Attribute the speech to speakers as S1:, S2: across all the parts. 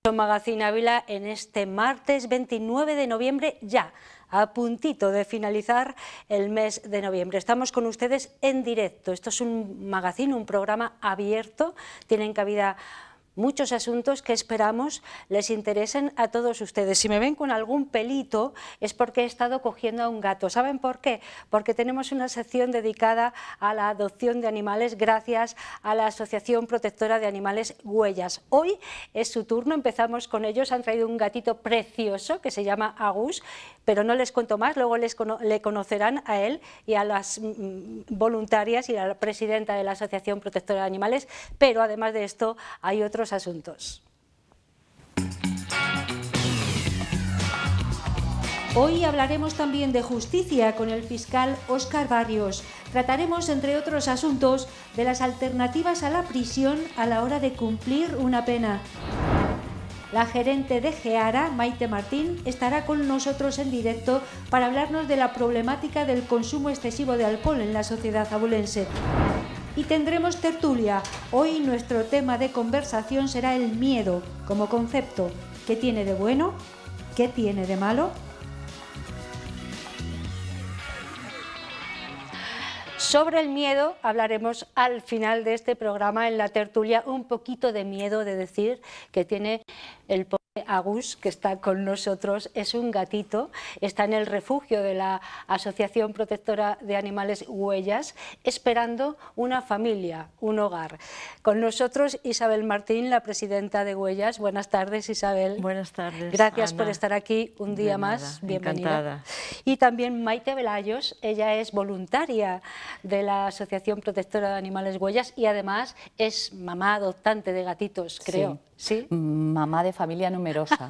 S1: Magazine Ávila en este martes 29 de noviembre, ya a puntito de finalizar el mes de noviembre. Estamos con ustedes en directo. Esto es un magazine, un programa abierto. Tienen cabida muchos asuntos que esperamos les interesen a todos ustedes. Si me ven con algún pelito es porque he estado cogiendo a un gato. ¿Saben por qué? Porque tenemos una sección dedicada a la adopción de animales gracias a la Asociación Protectora de Animales Huellas. Hoy es su turno, empezamos con ellos. Han traído un gatito precioso que se llama Agus, pero no les cuento más, luego le conocerán a él y a las voluntarias y a la presidenta de la Asociación Protectora de Animales, pero además de esto hay otros asuntos. Hoy hablaremos también de justicia con el fiscal Óscar Barrios. Trataremos, entre otros asuntos, de las alternativas a la prisión a la hora de cumplir una pena. La gerente de Geara, Maite Martín, estará con nosotros en directo para hablarnos de la problemática del consumo excesivo de alcohol en la sociedad abulense. Y tendremos tertulia. Hoy nuestro tema de conversación será el miedo como concepto. ¿Qué tiene de bueno? ¿Qué tiene de malo? Sobre el miedo hablaremos al final de este programa en la tertulia. Un poquito de miedo de decir que tiene el pobre Agus, que está con nosotros. Es un gatito, está en el refugio de la Asociación Protectora de Animales Huellas, esperando una familia, un hogar. Con nosotros Isabel Martín, la presidenta de Huellas. Buenas tardes, Isabel.
S2: Buenas tardes,
S1: gracias,
S2: Ana,
S1: por estar aquí un día más. Bienvenida.
S2: Encantada.
S1: Y también Maite Velayos, ella es voluntaria de la Asociación Protectora de Animales Huellas y además es mamá adoptante de gatitos, creo.
S3: Sí, ¿sí? Mamá de familia numerosa.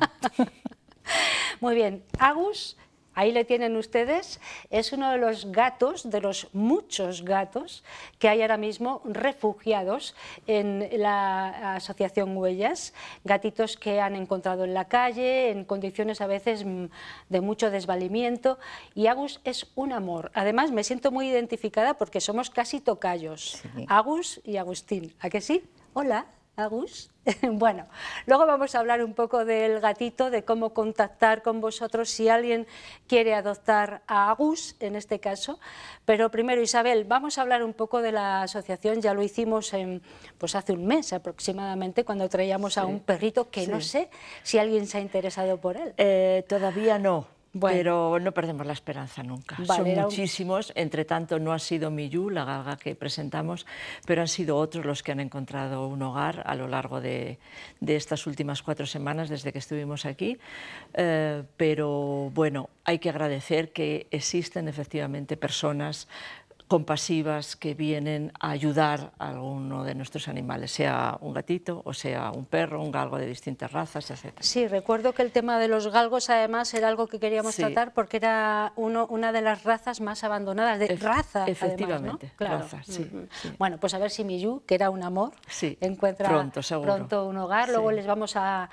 S1: Muy bien, Agus, ahí le tienen ustedes, es uno de los gatos, de los muchos gatos que hay ahora mismo refugiados en la Asociación Huellas, gatitos que han encontrado en la calle, en condiciones a veces de mucho desvalimiento, y Agus es un amor. Además me siento muy identificada porque somos casi tocayos, sí. Agus y Agustín, ¿a que sí? Hola, Agus. Bueno, luego vamos a hablar un poco del gatito, de cómo contactar con vosotros si alguien quiere adoptar a Agus, en este caso. Pero primero, Isabel, vamos a hablar un poco de la asociación. Ya lo hicimos pues hace un mes aproximadamente, cuando traíamos a un perrito que no sé si alguien se ha interesado por él.
S2: Todavía no. Bueno. Pero no perdemos la esperanza nunca. Vale, son muchísimos, entre tanto no ha sido Miyu, la galga que presentamos, pero han sido otros los que han encontrado un hogar a lo largo de estas últimas 4 semanas desde que estuvimos aquí. Pero bueno, hay que agradecer que existen efectivamente personas compasivas que vienen a ayudar a alguno de nuestros animales, sea un gatito o sea un perro, un galgo de distintas razas, etc.
S1: Sí, recuerdo que el tema de los galgos además era algo que queríamos tratar porque era una de las razas más abandonadas, de raza
S2: efectivamente,
S1: además, ¿no? Claro.
S2: Raza, sí.
S1: Bueno, pues a ver si Miyu, que era un amor, encuentra pronto un hogar. Luego les vamos a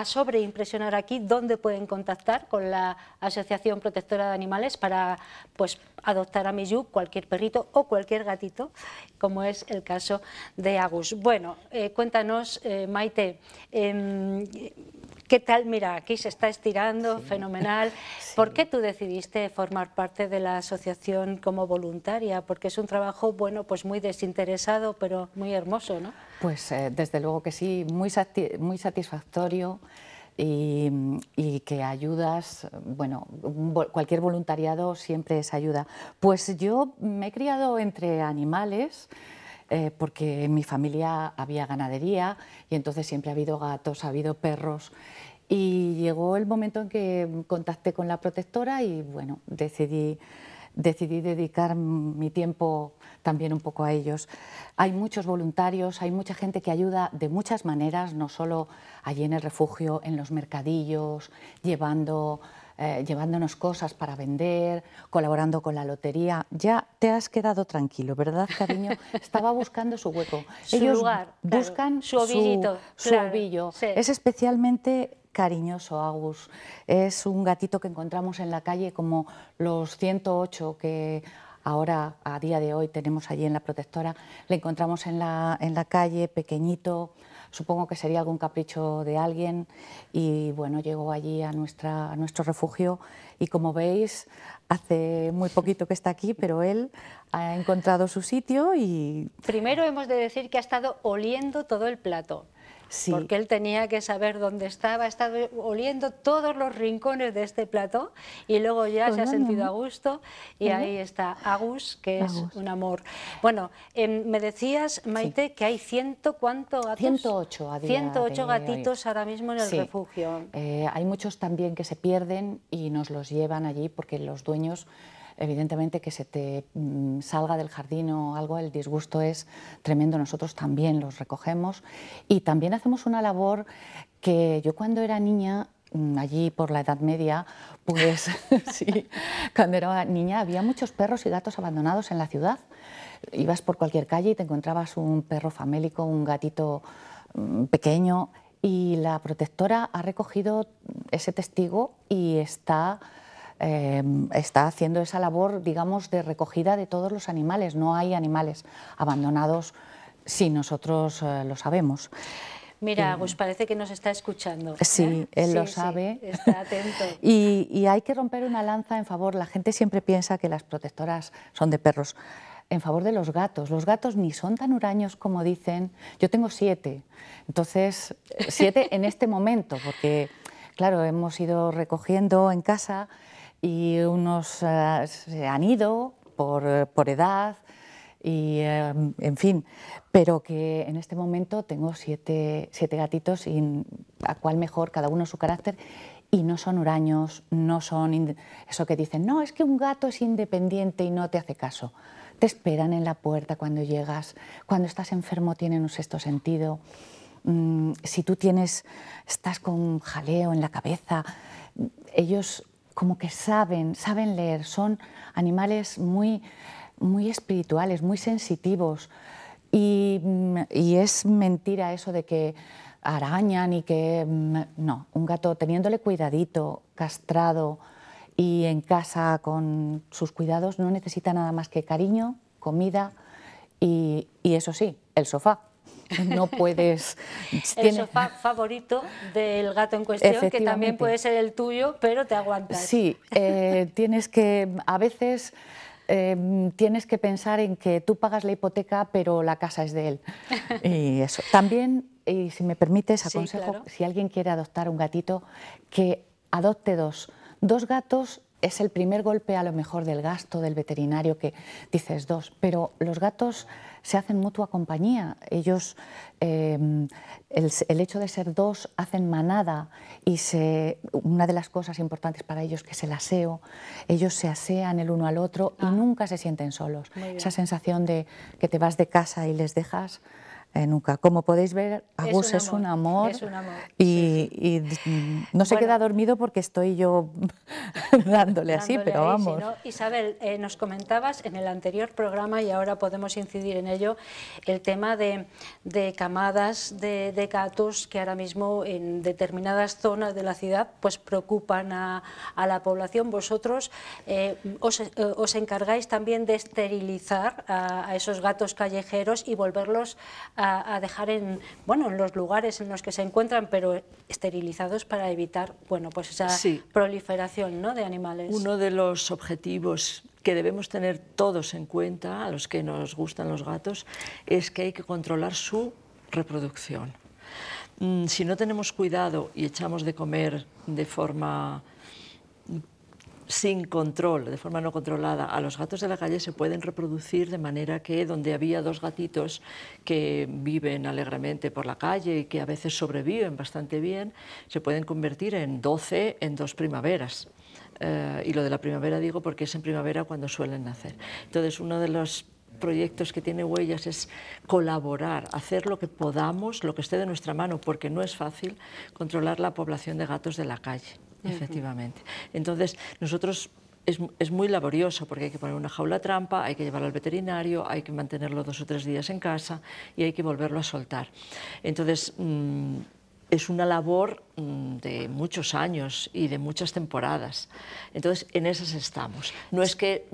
S1: sobreimpresionar aquí dónde pueden contactar con la Asociación Protectora de Animales para pues adoptar a Miyu, cualquier perrito o cualquier gatito, como es el caso de Agus. Bueno, cuéntanos, Maite, ¿qué tal? Mira, aquí se está estirando, fenomenal. ¿Por qué tú decidiste formar parte de la asociación como voluntaria? Porque es un trabajo, bueno, pues muy desinteresado, pero muy hermoso, ¿no?
S3: Pues desde luego que sí, muy satisfactorio. Y que ayudas, bueno, cualquier voluntariado siempre es ayuda. Pues yo me he criado entre animales porque en mi familia había ganadería y entonces siempre ha habido gatos, ha habido perros. Y llegó el momento en que contacté con la protectora y bueno, decidí dedicar mi tiempo también un poco a ellos. Hay muchos voluntarios, hay mucha gente que ayuda de muchas maneras, no solo allí en el refugio, en los mercadillos, llevándonos cosas para vender, colaborando con la lotería. Ya te has quedado tranquilo, ¿verdad, cariño? Estaba buscando su hueco.
S1: Ellos lugar,
S3: buscan
S1: su ovillito.
S3: Su ovillo. Sí. Es especialmente cariñoso, Agus. Es un gatito que encontramos en la calle como los 108 que ahora, a día de hoy, tenemos allí en la protectora. Le encontramos en la calle, pequeñito, supongo que sería algún capricho de alguien y bueno, llegó allí a nuestro refugio y como veis, hace muy poquito que está aquí, pero él ha encontrado su sitio y...
S1: Primero hemos de decir que ha estado oliendo todo el plato. Sí. Porque él tenía que saber dónde estaba, ha estado oliendo todos los rincones de este plato y luego ya se ha sentido a gusto y ahí está Agus, que es un amor. Bueno, me decías, Maite, que hay ¿cuánto gatos?
S3: 108 a día
S1: 108 gatitos ahora mismo en el refugio.
S3: Hay muchos también que se pierden y nos los llevan allí porque los dueños... Evidentemente que se te salga del jardín o algo, el disgusto es tremendo, nosotros también los recogemos y también hacemos una labor que yo cuando era niña, allí por la Edad Media, pues sí, cuando era niña había muchos perros y gatos abandonados en la ciudad. Ibas por cualquier calle y te encontrabas un perro famélico, un gatito pequeño y la protectora ha recogido ese testigo y está haciendo esa labor, digamos, de recogida de todos los animales. No hay animales abandonados si nosotros lo sabemos.
S1: Mira, Agus, parece que nos está escuchando.
S3: Sí, él lo sabe.
S1: Sí, está atento.
S3: Y hay que romper una lanza en favor. La gente siempre piensa que las protectoras son de perros. En favor de los gatos. Los gatos ni son tan huraños como dicen. Yo tengo 7, entonces 7 en este momento, porque claro, hemos ido recogiendo en casa y unos se han ido por edad y en fin, pero que en este momento tengo 7 gatitos y a cuál mejor, cada uno su carácter y no son huraños, no son eso que dicen, no, es que un gato es independiente y no te hace caso. Te esperan en la puerta cuando llegas, cuando estás enfermo tienen un sexto sentido. Si tú estás con jaleo en la cabeza, ellos como que saben leer, son animales muy espirituales, muy sensitivos y es mentira eso de que arañan y que... No, un gato teniéndole cuidadito, castrado y en casa con sus cuidados no necesita nada más que cariño, comida y eso sí, el sofá. No puedes...
S1: El sofá favorito del gato en cuestión, que también puede ser el tuyo, pero te aguantas.
S3: Sí, a veces tienes que pensar en que tú pagas la hipoteca, pero la casa es de él. Y eso. También, y si me permites, aconsejo, claro, si alguien quiere adoptar un gatito, que adopte 2. 2 gatos es el primer golpe a lo mejor del gasto del veterinario, que dices 2, pero los gatos se hacen mutua compañía. Ellos, el hecho de ser 2, hacen manada y una de las cosas importantes para ellos que es el aseo. Ellos se asean el uno al otro y nunca se sienten solos. Esa sensación de que te vas de casa y les dejas... nunca. Como podéis ver, Agus es un amor.
S1: Es un amor.
S3: Y no se queda dormido porque estoy yo dándole así, pero ahí, vamos.
S1: ¿No? Isabel, nos comentabas en el anterior programa, y ahora podemos incidir en ello, el tema de camadas de gatos que ahora mismo en determinadas zonas de la ciudad pues preocupan a la población. Vosotros os encargáis también de esterilizar a esos gatos callejeros y volverlos a dejar en los lugares en los que se encuentran, pero esterilizados para evitar pues esa proliferación, ¿no?, de animales.
S2: Uno de los objetivos que debemos tener todos en cuenta, a los que nos gustan los gatos, es que hay que controlar su reproducción. Si no tenemos cuidado y echamos de comer de forma sin control, de forma no controlada, a los gatos de la calle, se pueden reproducir de manera que donde había 2 gatitos que viven alegremente por la calle y que a veces sobreviven bastante bien, se pueden convertir en 12 en 2 primaveras. Y lo de la primavera digo porque es en primavera cuando suelen nacer. Entonces, uno de los proyectos que tiene Huellas es colaborar, hacer lo que podamos, lo que esté de nuestra mano, porque no es fácil controlar la población de gatos de la calle. Efectivamente. Entonces, nosotros es muy laborioso porque hay que poner una jaula trampa, hay que llevarlo al veterinario, hay que mantenerlo 2 o 3 días en casa y hay que volverlo a soltar. Entonces, es una labor de muchos años y de muchas temporadas. Entonces, en esas estamos. No es que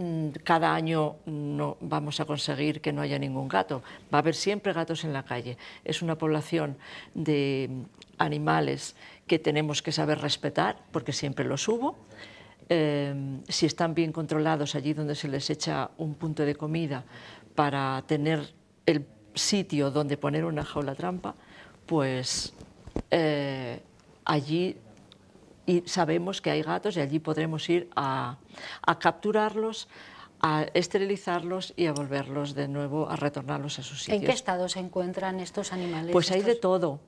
S2: cada año no vamos a conseguir que no haya ningún gato. Va a haber siempre gatos en la calle. Es una población de animales que tenemos que saber respetar, porque siempre los hubo. Si están bien controlados allí donde se les echa un punto de comida para tener el sitio donde poner una jaula trampa, pues allí sabemos que hay gatos y allí podremos ir a capturarlos, a esterilizarlos y a volverlos de nuevo, a retornarlos a sus sitios.
S1: ¿En qué estado se encuentran estos animales?
S2: Pues hay de todo.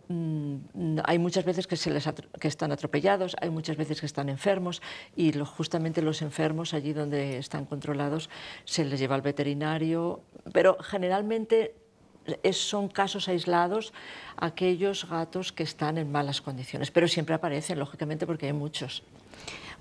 S2: Hay muchas veces que están atropellados, hay muchas veces que están enfermos y justamente los enfermos, allí donde están controlados, se les lleva al veterinario, pero generalmente son casos aislados aquellos gatos que están en malas condiciones, pero siempre aparecen, lógicamente, porque hay muchos.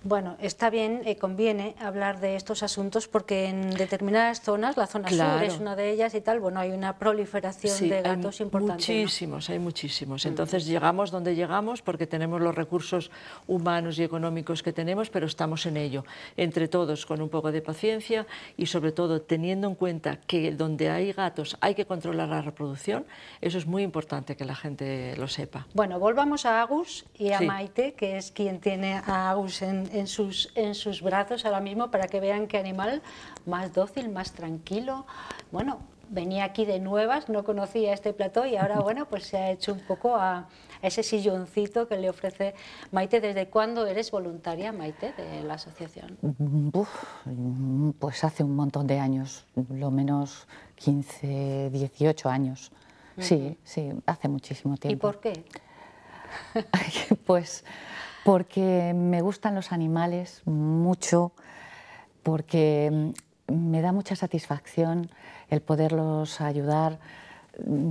S1: Bueno, está bien, conviene hablar de estos asuntos porque en determinadas zonas, la zona sur es una de ellas y tal, bueno, hay una proliferación de gatos importante.
S2: Muchísimos, ¿no? Hay muchísimos. Entonces llegamos donde llegamos porque tenemos los recursos humanos y económicos que tenemos, pero estamos en ello, entre todos, con un poco de paciencia y sobre todo teniendo en cuenta que donde hay gatos hay que controlar la reproducción. Eso es muy importante que la gente lo sepa.
S1: Bueno, volvamos a Agus y a Maite, que es quien tiene a Agus en sus brazos ahora mismo, para que vean qué animal más dócil, más tranquilo. Bueno, venía aquí de nuevas, no conocía este plató y ahora, bueno, pues se ha hecho un poco a ese silloncito que le ofrece Maite. ¿Desde cuándo eres voluntaria, Maite, de la asociación?
S3: Pues hace un montón de años, lo menos 15, 18 años. Sí, hace muchísimo tiempo.
S1: ¿Y por qué?
S3: Pues porque me gustan los animales mucho, porque me da mucha satisfacción el poderlos ayudar.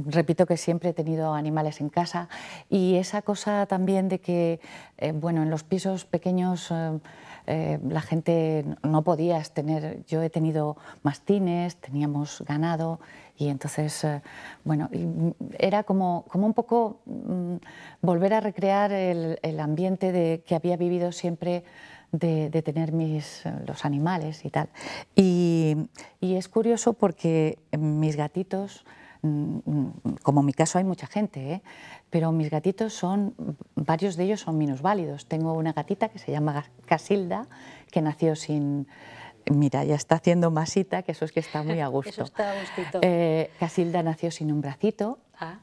S3: Repito que siempre he tenido animales en casa y esa cosa también de que, bueno, en los pisos pequeños la gente no podías tener. Yo he tenido mastines, teníamos ganado y entonces, bueno, era como un poco volver a recrear el ambiente que había vivido siempre de tener los animales y tal. Y es curioso porque mis gatitos, como en mi caso hay mucha gente, pero mis gatitos varios de ellos son minusválidos. Tengo una gatita que se llama Casilda, que nació sin... Mira, ya está haciendo masita, que eso es que está muy a gusto.
S1: Eso está a gustito.
S3: Casilda nació sin un bracito,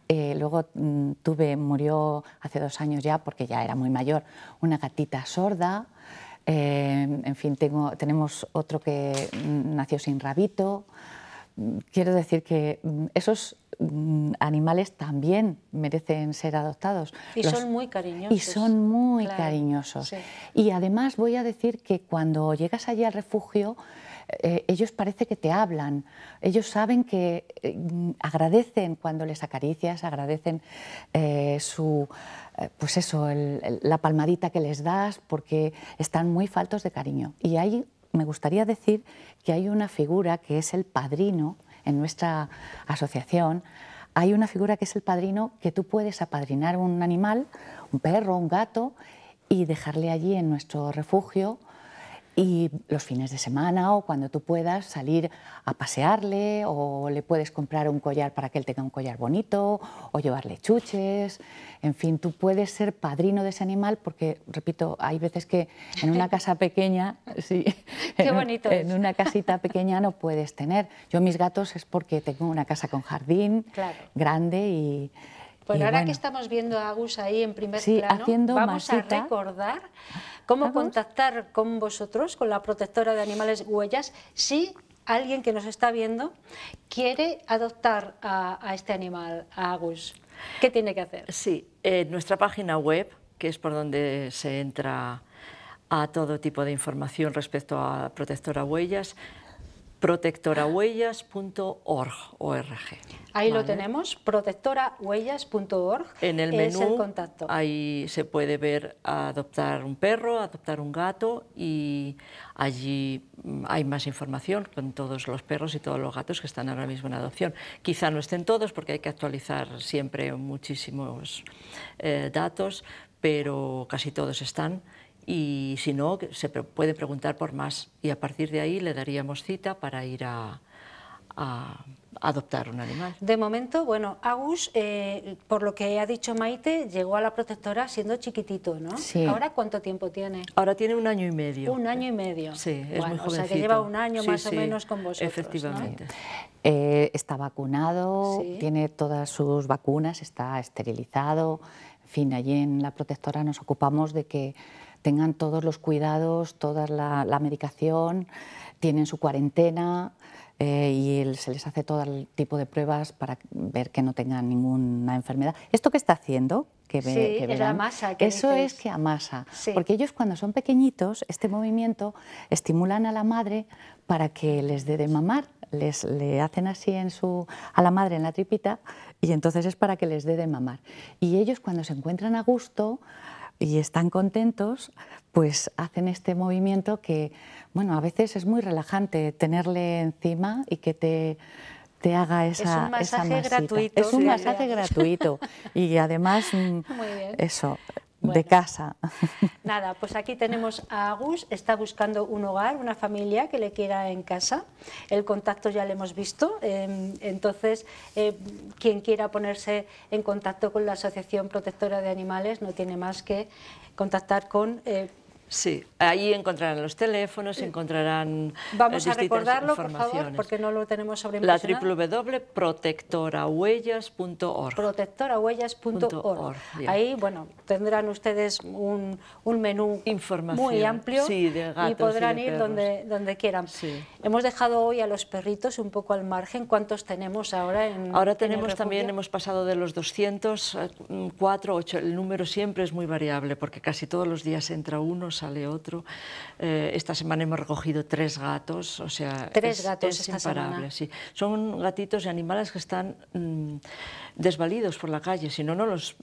S3: luego murió hace 2 años ya, porque ya era muy mayor, una gatita sorda. En fin, tenemos otro que nació sin rabito. Quiero decir que esos animales también merecen ser adoptados.
S1: Y son muy cariñosos.
S3: Y son muy cariñosos. Sí. Y además voy a decir que cuando llegas allí al refugio, ellos parece que te hablan. Ellos saben que agradecen cuando les acaricias, agradecen pues eso, la palmadita que les das, porque están muy faltos de cariño. Y ahí me gustaría decir que hay una figura que es el padrino en nuestra asociación. Hay una figura que es el padrino, que tú puedes apadrinar un animal, un perro, un gato, y dejarle allí en nuestro refugio, y los fines de semana o cuando tú puedas salir a pasearle, o le puedes comprar un collar para que él tenga un collar bonito, o llevarle chuches. En fin, tú puedes ser padrino de ese animal porque, repito, hay veces que en una casa pequeña, sí,
S1: qué bonito
S3: en una casita pequeña no puedes tener. Yo mis gatos es porque tengo una casa con jardín, grande y...
S1: Bueno, ahora que estamos viendo a Agus ahí en primer plano, vamos a recordar cómo contactar con vosotros, con la protectora de animales Huellas, si alguien que nos está viendo quiere adoptar a este animal, a Agus. ¿Qué tiene que hacer?
S2: Sí, nuestra página web, que es por donde se entra a todo tipo de información respecto a Protectora Huellas, protectorahuellas.org.
S1: Ahí lo tenemos, protectorahuellas.org.
S2: En el menú,
S1: es el contacto.
S2: Ahí se puede ver adoptar un perro, adoptar un gato, y allí hay más información con todos los perros y todos los gatos que están ahora mismo en adopción. Quizá no estén todos porque hay que actualizar siempre muchísimos datos, pero casi todos están. Y si no, se puede preguntar por más, y a partir de ahí le daríamos cita para ir a adoptar un animal.
S1: De momento, bueno, Agus, por lo que ha dicho Maite, llegó a la protectora siendo chiquitito, ¿no?
S3: Sí.
S1: ¿Ahora cuánto tiempo tiene?
S2: Ahora tiene 1 año y medio.
S1: 1 año y medio.
S2: Sí, es muy jovencito.
S1: O sea que lleva 1 año
S2: sí,
S1: más o menos con vosotros,
S2: efectivamente.
S1: ¿no?
S3: Está vacunado,
S1: Sí.
S3: tiene todas sus vacunas, está esterilizado. En fin, allí en la protectora nos ocupamos de que tengan todos los cuidados, toda la medicación, tienen su cuarentena y se les hace todo el tipo de pruebas para ver que no tengan ninguna enfermedad. ¿Esto que está haciendo? Que
S1: es la masa. Que
S3: eso
S1: dices.
S3: es que amasa,
S1: Sí.
S3: porque ellos cuando son pequeñitos, este movimiento estimulan a la madre para que les dé de mamar, le hacen así a la madre en la tripita, y entonces es para que les dé de mamar. Y ellos cuando se encuentran a gusto y están contentos, pues hacen este movimiento que, bueno, a veces es muy relajante tenerle encima y que te haga esa
S1: Es un masaje
S3: masita.
S1: gratuito.
S3: Es un masaje gratuito y además eso,
S1: Bueno.
S3: de casa.
S1: Nada, pues aquí tenemos a Agus, está buscando un hogar, una familia que le quiera en casa. El contacto ya lo hemos visto, entonces quien quiera ponerse en contacto con la Asociación Protectora de Animales no tiene más que contactar con...
S2: Sí, ahí encontrarán los teléfonos, encontrarán
S1: Vamos a
S2: distintas
S1: recordarlo, por
S2: informaciones.
S1: favor, porque no lo tenemos
S2: La
S1: sobreimpresionado.
S2: www.protectorahuellas.org.
S1: Protectorahuellas.org. Ahí, bueno, tendrán ustedes un menú muy amplio,
S2: sí, de gatos
S1: y podrán
S2: y de
S1: ir donde quieran.
S2: Sí.
S1: Hemos dejado hoy a los perritos un poco al margen. ¿Cuántos tenemos ahora en
S2: Ahora
S1: en
S2: tenemos
S1: el
S2: también,
S1: refugio?
S2: hemos pasado de los 200, 4, 8, el número siempre es muy variable porque casi todos los días entra uno, sale otro. Esta semana hemos recogido 3 gatos, o sea,
S1: 3 gatos
S2: es
S1: esta
S2: imparable.
S1: semana.
S2: Sí. Son gatitos y animales que están desvalidos por la calle, si no, no los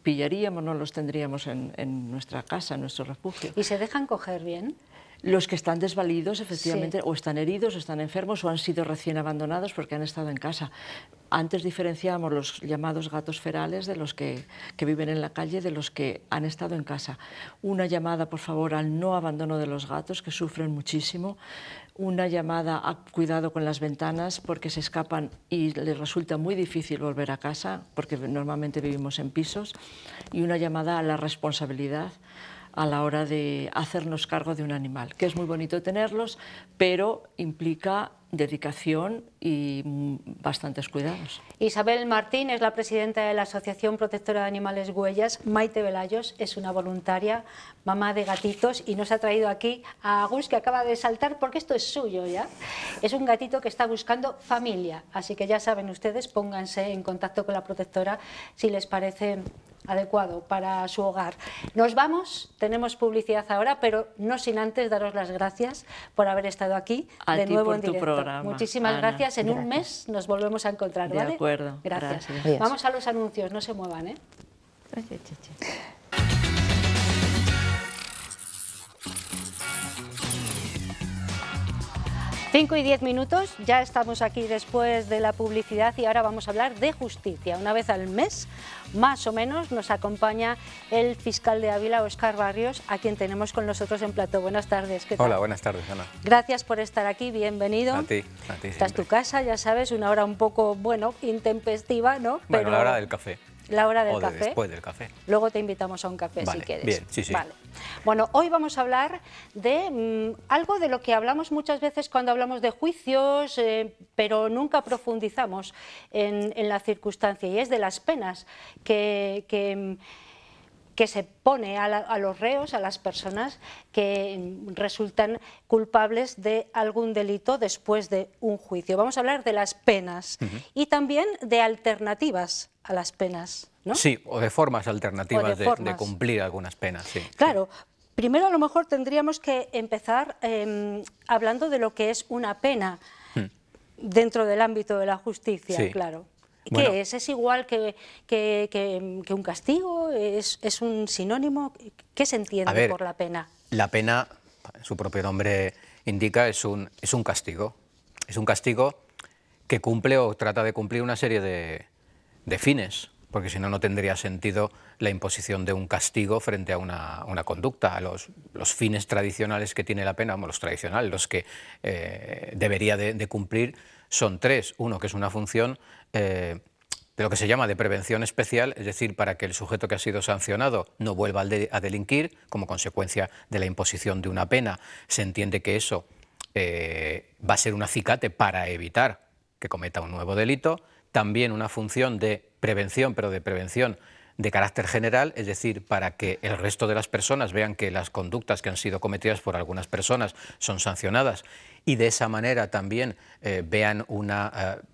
S2: pillaríamos, no los tendríamos en nuestra casa, en nuestro refugio.
S1: ¿Y se dejan coger bien?
S2: Los que están desvalidos, efectivamente,
S1: Sí.
S2: o están heridos, o están enfermos, o han sido recién abandonados porque han estado en casa. Antes diferenciábamos los llamados gatos ferales de los que viven en la calle, de los que han estado en casa. Una llamada, por favor, al no abandono de los gatos, que sufren muchísimo. Una llamada a cuidado con las ventanas porque se escapan y les resulta muy difícil volver a casa, porque normalmente vivimos en pisos. Y una llamada a la responsabilidad a la hora de hacernos cargo de un animal, que es muy bonito tenerlos, pero implica dedicación y bastantes cuidados.
S1: Isabel Martín es la presidenta de la Asociación Protectora de Animales Huellas. Maite Velayos es una voluntaria, mamá de gatitos, y nos ha traído aquí a Agus, que acaba de saltar porque esto es suyo ya. Es un gatito que está buscando familia, así que ya saben ustedes, pónganse en contacto con la protectora si les parece adecuado para su hogar. Nos vamos, tenemos publicidad ahora, pero no sin antes daros las gracias por haber estado aquí de nuevo en directo.
S2: Programa,
S1: muchísimas
S2: Ana.
S1: gracias. En un mes nos volvemos a encontrar, ¿vale?
S2: De acuerdo.
S1: Gracias.
S3: Gracias.
S1: Vamos a los anuncios, no se muevan, ¿eh? 5 y 10 minutos, ya estamos aquí después de la publicidad y ahora vamos a hablar de justicia. Una vez al mes, más o menos, nos acompaña el fiscal de Ávila, Óscar Barrios, a quien tenemos con nosotros en plató. Buenas tardes. ¿Qué tal?
S4: Hola, buenas tardes, Ana.
S1: Gracias por estar aquí, bienvenido.
S4: A ti
S1: Esta es
S4: siempre.
S1: tu casa, ya sabes, una hora un poco, bueno, intempestiva, ¿no?
S4: Bueno, la hora del café.
S1: La hora del
S4: o
S1: café.
S4: después del café.
S1: Luego te invitamos a un café
S4: Vale,
S1: si quieres.
S4: bien, sí, sí.
S1: Vale. Bueno, hoy vamos a hablar de algo de lo que hablamos muchas veces cuando hablamos de juicios, pero nunca profundizamos en la circunstancia, y es de las penas que se pone a los reos, a las personas que resultan culpables de algún delito después de un juicio. Vamos a hablar de las penas y también de alternativas a las penas, ¿no?
S4: Sí, o de formas alternativas
S1: O de formas.
S4: de cumplir algunas penas, sí.
S1: Claro, primero a lo mejor tendríamos que empezar hablando de lo que es una pena dentro del ámbito de la justicia, sí. Claro. Bueno, ¿qué es? ¿Es igual que un castigo? ¿Es un sinónimo? ¿Qué se entiende por la pena?
S4: La pena, su propio nombre indica, es un castigo. Es un castigo que cumple o trata de cumplir una serie de fines, porque si no, no tendría sentido la imposición de un castigo frente a una conducta. Los fines tradicionales que tiene la pena, como los tradicionales, los que debería de cumplir, son tres. Uno, que es una función de lo que se llama de prevención especial, es decir, para que el sujeto que ha sido sancionado no vuelva a delinquir, como consecuencia de la imposición de una pena. Se entiende que eso va a ser un acicate para evitar que cometa un nuevo delito. También una función de prevención, pero de prevención de carácter general, es decir, para que el resto de las personas vean que las conductas que han sido cometidas por algunas personas son sancionadas y de esa manera también vean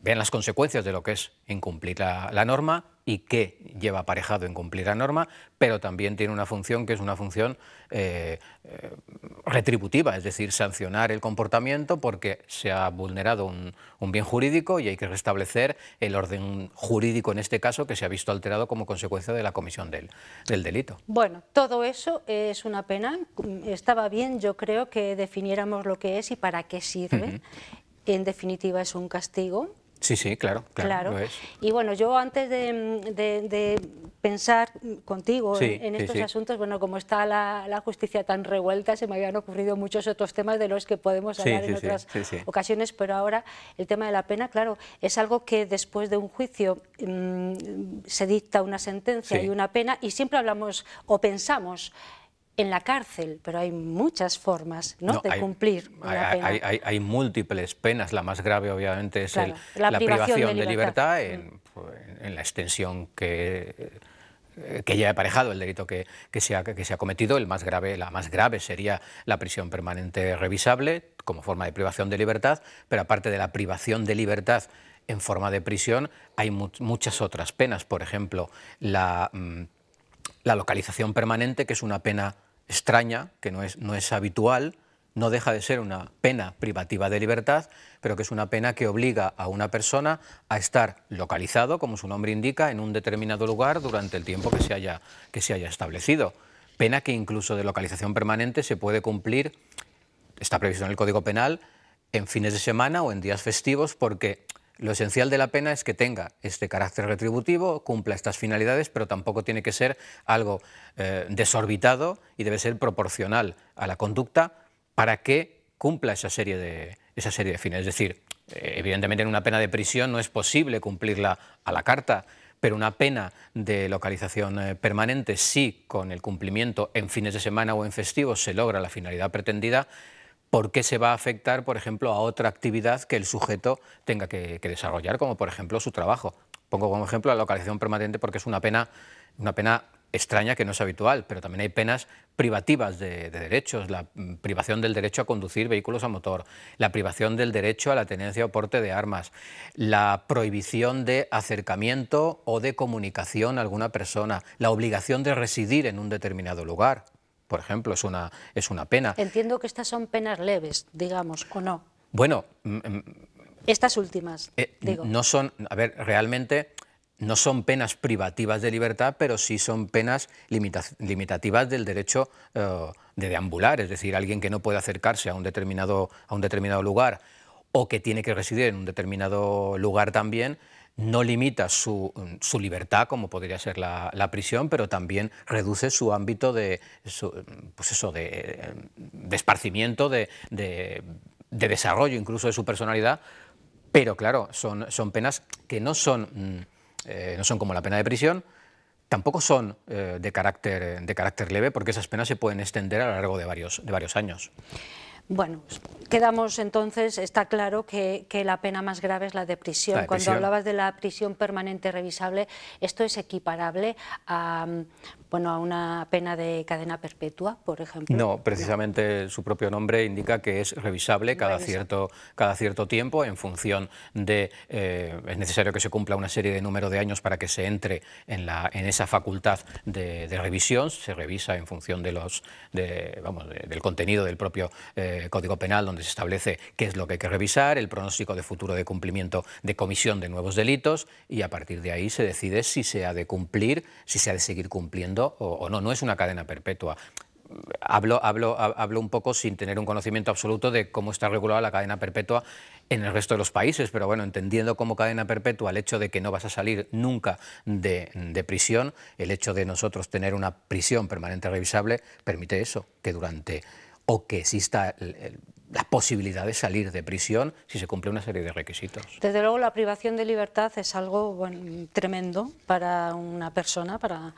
S4: las consecuencias de lo que es incumplir la norma y qué lleva aparejado incumplir la norma, pero también tiene una función que es una función retributiva, es decir, sancionar el comportamiento porque se ha vulnerado un bien jurídico y hay que restablecer el orden jurídico, en este caso, que se ha visto alterado como consecuencia de la comisión del delito.
S1: Bueno, todo eso es una pena. Estaba bien, yo creo, que definiéramos lo que es y para qué sirve. En definitiva, es un castigo.
S4: Sí, sí, claro, lo es.
S1: Y bueno, yo antes de pensar contigo en estos asuntos, bueno, como está la justicia tan revuelta, se me habían ocurrido muchos otros temas de los que podemos hablar en otras ocasiones, pero ahora el tema de la pena, claro, es algo que después de un juicio se dicta una sentencia y una pena, y siempre hablamos o pensamos en la cárcel, pero hay muchas formas de cumplir una pena.
S4: Hay múltiples penas, la más grave obviamente es la privación de libertad en la extensión que lleva aparejado el delito que se ha cometido. La más grave sería la prisión permanente revisable como forma de privación de libertad, pero aparte de la privación de libertad en forma de prisión hay muchas otras penas, por ejemplo la localización permanente, que es una pena extraña, que no es habitual, no deja de ser una pena privativa de libertad, pero que es una pena que obliga a una persona a estar localizado, como su nombre indica, en un determinado lugar durante el tiempo que se haya establecido. Pena que incluso de localización permanente se puede cumplir, está previsto en el Código Penal, en fines de semana o en días festivos, porque lo esencial de la pena es que tenga este carácter retributivo, cumpla estas finalidades, pero tampoco tiene que ser algo desorbitado y debe ser proporcional a la conducta para que cumpla esa serie de fines. Es decir, evidentemente en una pena de prisión no es posible cumplirla a la carta, pero una pena de localización permanente, sí, con el cumplimiento en fines de semana o en festivos se logra la finalidad pretendida. ¿Por qué se va a afectar, por ejemplo, a otra actividad que el sujeto tenga que desarrollar, como por ejemplo su trabajo? Pongo como ejemplo la localización permanente porque es una pena extraña que no es habitual, pero también hay penas privativas de derechos, la privación del derecho a conducir vehículos a motor, la privación del derecho a la tenencia o porte de armas, la prohibición de acercamiento o de comunicación a alguna persona, la obligación de residir en un determinado lugar. Por ejemplo, es una pena.
S1: Entiendo que estas son penas leves, digamos, ¿o no?
S4: Bueno,
S1: estas últimas, digo.
S4: No son, realmente no son penas privativas de libertad, pero sí son penas limitativas del derecho de deambular, es decir, alguien que no puede acercarse a un determinado lugar o que tiene que residir en un determinado lugar también, no limita su libertad, como podría ser la prisión, pero también reduce su ámbito de esparcimiento, de desarrollo incluso de su personalidad, pero claro, son penas que no son como la pena de prisión, tampoco son de carácter leve, porque esas penas se pueden extender a lo largo de varios años.
S1: Bueno, quedamos entonces, está claro que la pena más grave es la de prisión. Cuando hablabas de la prisión permanente revisable, ¿esto es equiparable a, bueno, a una pena de cadena perpetua, por ejemplo?
S4: No, precisamente su propio nombre indica que es revisable cada cierto tiempo en función de, es necesario que se cumpla una serie de número de años para que se entre en esa facultad de revisión, se revisa en función de del contenido del propio Código Penal, donde se establece qué es lo que hay que revisar, el pronóstico de futuro de cumplimiento de comisión de nuevos delitos, y a partir de ahí se decide si se ha de cumplir, si se ha de seguir cumpliendo o no. No es una cadena perpetua. Hablo un poco sin tener un conocimiento absoluto de cómo está regulada la cadena perpetua en el resto de los países, pero bueno, entendiendo como cadena perpetua el hecho de que no vas a salir nunca de prisión, el hecho de nosotros tener una prisión permanente revisable permite eso, que que exista la posibilidad de salir de prisión si se cumple una serie de requisitos.
S1: Desde luego la privación de libertad es algo tremendo para una persona, para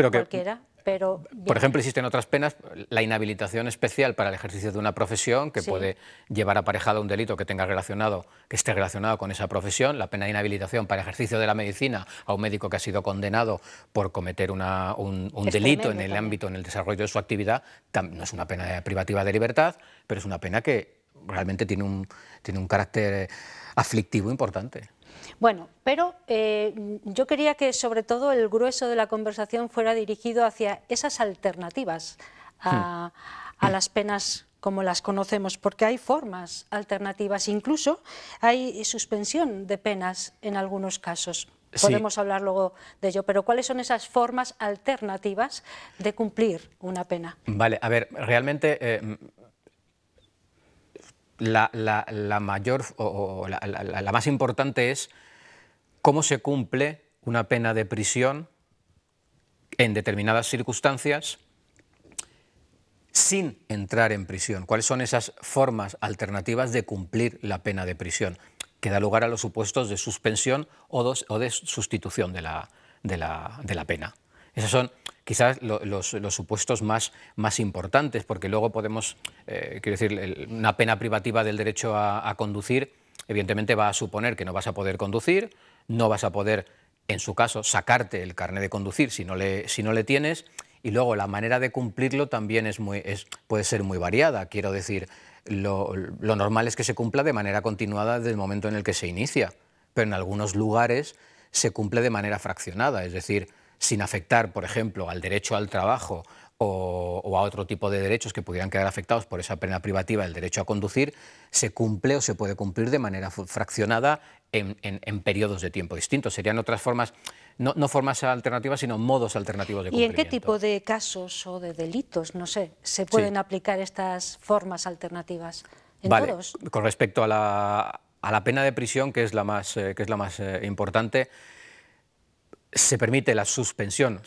S1: cualquiera. Pero,
S4: por ejemplo, existen otras penas, la inhabilitación especial para el ejercicio de una profesión que puede llevar aparejado un delito que esté relacionado con esa profesión, la pena de inhabilitación para ejercicio de la medicina a un médico que ha sido condenado por cometer un delito en el ámbito, en el desarrollo de su actividad, no es una pena privativa de libertad, pero es una pena que realmente tiene un carácter aflictivo importante.
S1: Bueno, pero yo quería que sobre todo el grueso de la conversación fuera dirigido hacia esas alternativas a las penas como las conocemos, porque hay formas alternativas, incluso hay suspensión de penas en algunos casos. Podemos hablar luego de ello, pero ¿cuáles son esas formas alternativas de cumplir una pena?
S4: Vale, a ver, realmente la mayor o la más importante es cómo se cumple una pena de prisión en determinadas circunstancias sin entrar en prisión. ¿Cuáles son esas formas alternativas de cumplir la pena de prisión? Que da lugar a los supuestos de suspensión o de sustitución de la pena. Esos son quizás los supuestos más importantes, porque luego podemos, quiero decir, una pena privativa del derecho a conducir, evidentemente va a suponer que no vas a poder conducir, no vas a poder, en su caso, sacarte el carnet de conducir si no le tienes, y luego la manera de cumplirlo también puede ser muy variada. Quiero decir, lo normal es que se cumpla de manera continuada desde el momento en el que se inicia, pero en algunos lugares se cumple de manera fraccionada, es decir, sin afectar, por ejemplo, al derecho al trabajo o a otro tipo de derechos que pudieran quedar afectados por esa pena privativa del derecho a conducir, se cumple o se puede cumplir de manera fraccionada en periodos de tiempo distintos. Serían otras formas, no formas alternativas, sino modos alternativos de cumplimiento.
S1: ¿Y en qué tipo de casos o de delitos, no sé, se pueden aplicar estas formas alternativas? ¿En todos?
S4: Con respecto a la pena de prisión, que es la más importante, se permite la suspensión,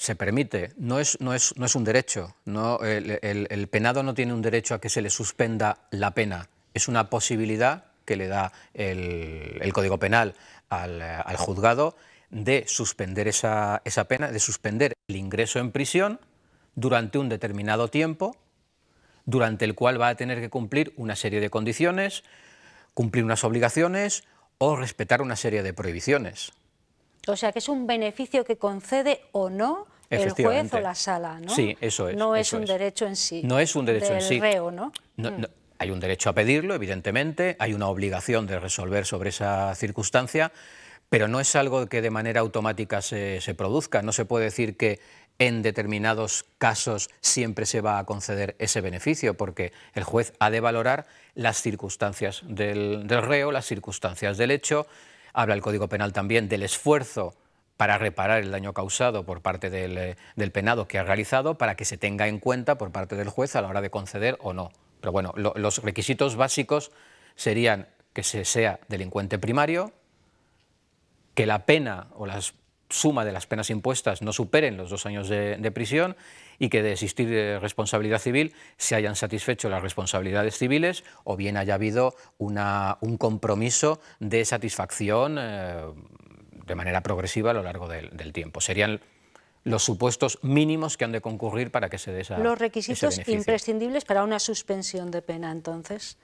S4: no es un derecho, el penado no tiene un derecho a que se le suspenda la pena, es una posibilidad que le da el Código Penal al juzgado de suspender esa pena, de suspender el ingreso en prisión durante un determinado tiempo, durante el cual va a tener que cumplir una serie de condiciones, cumplir unas obligaciones o respetar una serie de prohibiciones.
S1: O sea, que es un beneficio que concede o no el juez o la sala, ¿no?
S4: Sí, eso es.
S1: No es un derecho en sí.
S4: No es un derecho en sí.
S1: Del reo, ¿no?
S4: Hay un derecho a pedirlo, evidentemente, hay una obligación de resolver sobre esa circunstancia, pero no es algo que de manera automática se produzca. No se puede decir que en determinados casos siempre se va a conceder ese beneficio, porque el juez ha de valorar las circunstancias del reo, las circunstancias del hecho. Habla el Código Penal también del esfuerzo para reparar el daño causado por parte del penado que ha realizado, para que se tenga en cuenta por parte del juez a la hora de conceder o no. Pero bueno, los requisitos básicos serían que se sea delincuente primario, que la pena o la suma de las penas impuestas no superen los 2 años de prisión y que de existir responsabilidad civil se hayan satisfecho las responsabilidades civiles o bien haya habido un compromiso de satisfacción de manera progresiva a lo largo del tiempo. Serían los supuestos mínimos que han de concurrir para que se dé
S1: los requisitos imprescindibles para una suspensión de pena, entonces.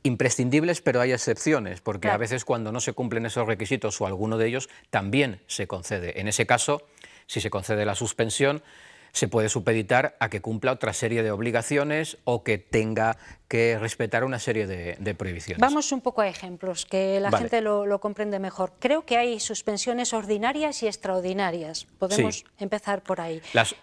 S4: Imprescindibles, pero hay excepciones, porque a veces cuando no se cumplen esos requisitos o alguno de ellos, también se concede. En ese caso, si se concede la suspensión, se puede supeditar a que cumpla otra serie de obligaciones o que tenga que respetar una serie de prohibiciones.
S1: Vamos un poco a ejemplos, que la gente lo comprende mejor. Creo que hay suspensiones ordinarias y extraordinarias. Podemos empezar por ahí.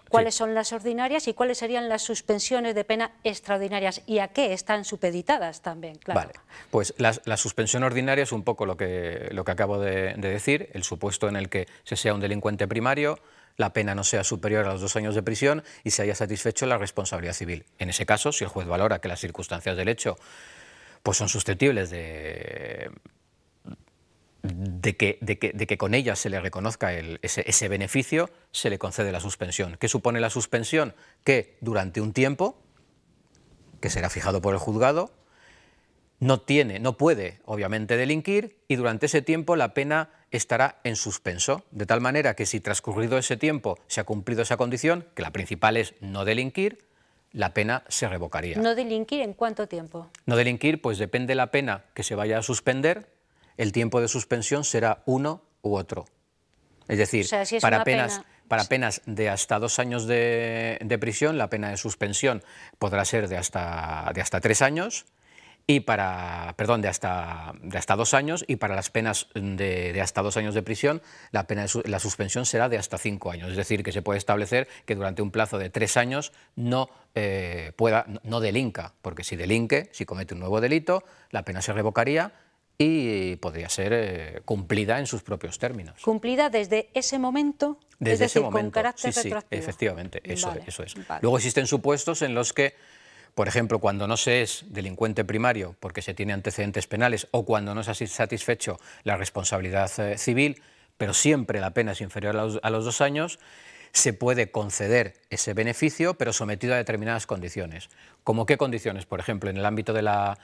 S1: ¿Cuáles son las ordinarias y cuáles serían las suspensiones de pena extraordinarias? ¿Y a qué están supeditadas también? Claro.
S4: Vale, pues la suspensión ordinaria es un poco lo que acabo de decir, el supuesto en el que se sea un delincuente primario, la pena no sea superior a los 2 años de prisión y se haya satisfecho la responsabilidad civil. En ese caso, si el juez valora que las circunstancias del hecho pues son susceptibles de que con ellas se le reconozca ese beneficio, se le concede la suspensión. ¿Qué supone la suspensión? Que durante un tiempo, que será fijado por el juzgado, no puede, obviamente, delinquir y durante ese tiempo la pena estará en suspenso, de tal manera que si transcurrido ese tiempo se ha cumplido esa condición, que la principal es no delinquir, la pena se revocaría.
S1: ¿No delinquir en cuánto tiempo?
S4: No delinquir, pues depende de la pena que se vaya a suspender, el tiempo de suspensión será uno u otro. Es decir, para penas de hasta 2 años de prisión, la pena de suspensión podrá ser de hasta 3 años, y de hasta 2 años, y para las penas de hasta 2 años de prisión, la suspensión será de hasta 5 años. Es decir, que se puede establecer que durante un plazo de 3 años no delinca, porque si delinque, si comete un nuevo delito, la pena se revocaría y podría ser cumplida en sus propios términos.
S1: ¿Cumplida desde ese momento?
S4: Desde ese momento,
S1: con carácter retroactivo.
S4: Sí, efectivamente, eso es. Vale. Luego existen supuestos en los que, por ejemplo, cuando no se es delincuente primario porque se tiene antecedentes penales o cuando no se ha satisfecho la responsabilidad civil, pero siempre la pena es inferior a los 2 años, se puede conceder ese beneficio, pero sometido a determinadas condiciones. ¿Cómo qué condiciones? Por ejemplo, en el ámbito de la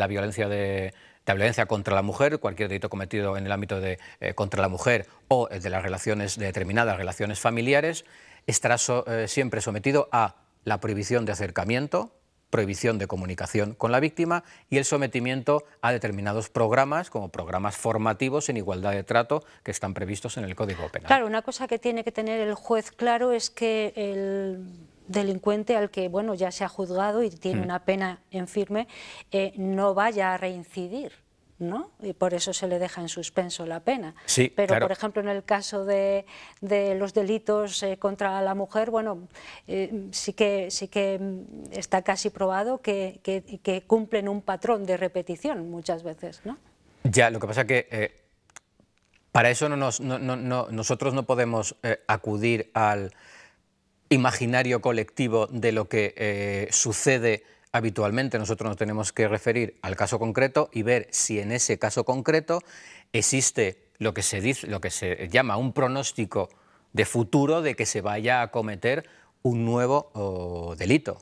S4: violencia contra la mujer, cualquier delito cometido en el ámbito de contra la mujer o de las relaciones, de determinadas relaciones familiares, estará siempre sometido a la prohibición de acercamiento, prohibición de comunicación con la víctima y el sometimiento a determinados programas, como programas formativos en igualdad de trato que están previstos en el Código Penal.
S1: Claro, una cosa que tiene que tener el juez claro es que el delincuente al que ya se ha juzgado y tiene una pena en firme no vaya a reincidir, ¿no? Y por eso se le deja en suspenso la pena.
S4: Sí,
S1: pero,
S4: claro.
S1: Por ejemplo, en el caso de los delitos contra la mujer, sí que está casi probado que cumplen un patrón de repetición muchas veces, ¿no?
S4: Ya, lo que pasa es que para eso nosotros no podemos acudir al imaginario colectivo de lo que sucede habitualmente. Nosotros nos tenemos que referir al caso concreto y ver si en ese caso concreto existe lo que se llama un pronóstico de futuro de que se vaya a cometer un nuevo delito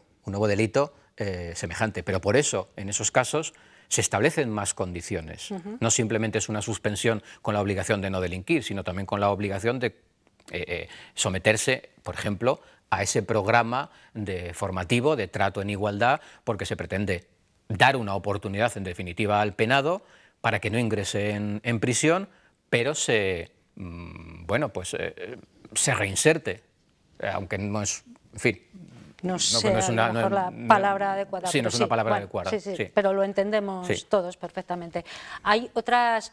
S4: semejante. Pero por eso, en esos casos, se establecen más condiciones. No simplemente es una suspensión con la obligación de no delinquir, sino también con la obligación de someterse, por ejemplo, a ese programa formativo de trato en igualdad, porque se pretende dar una oportunidad, en definitiva, al penado para que no ingrese en prisión, pero se reinserte, aunque no es, en fin.
S1: No sé, no es la palabra adecuada.
S4: Sí, no es una palabra adecuada.
S1: Sí, pero lo entendemos todos perfectamente. Hay otras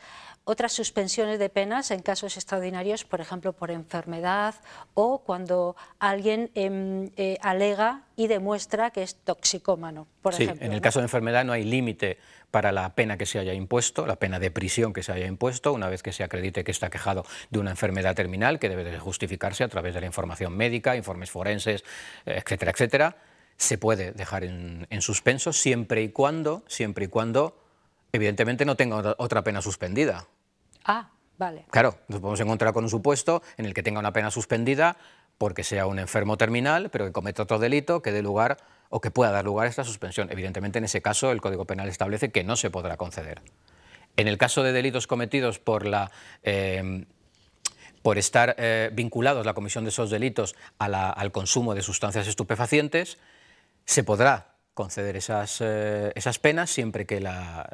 S1: suspensiones de penas en casos extraordinarios, por ejemplo, por enfermedad o cuando alguien alega y demuestra que es toxicómano, por ejemplo.
S4: En el caso de enfermedad no hay límite para la pena que se haya impuesto, la pena de prisión que se haya impuesto, una vez que se acredite que está quejado de una enfermedad terminal, que debe de justificarse a través de la información médica, informes forenses, etcétera, etcétera. Se puede dejar en suspenso siempre y cuando, evidentemente, no tenga otra pena suspendida.
S1: Ah, vale.
S4: Claro, nos podemos encontrar con un supuesto en el que tenga una pena suspendida porque sea un enfermo terminal, pero que cometa otro delito que dé lugar o que pueda dar lugar a esta suspensión. Evidentemente, en ese caso, el Código Penal establece que no se podrá conceder. En el caso de delitos cometidos por por estar vinculados la comisión de esos delitos al consumo de sustancias estupefacientes, se podrá conceder esas penas siempre que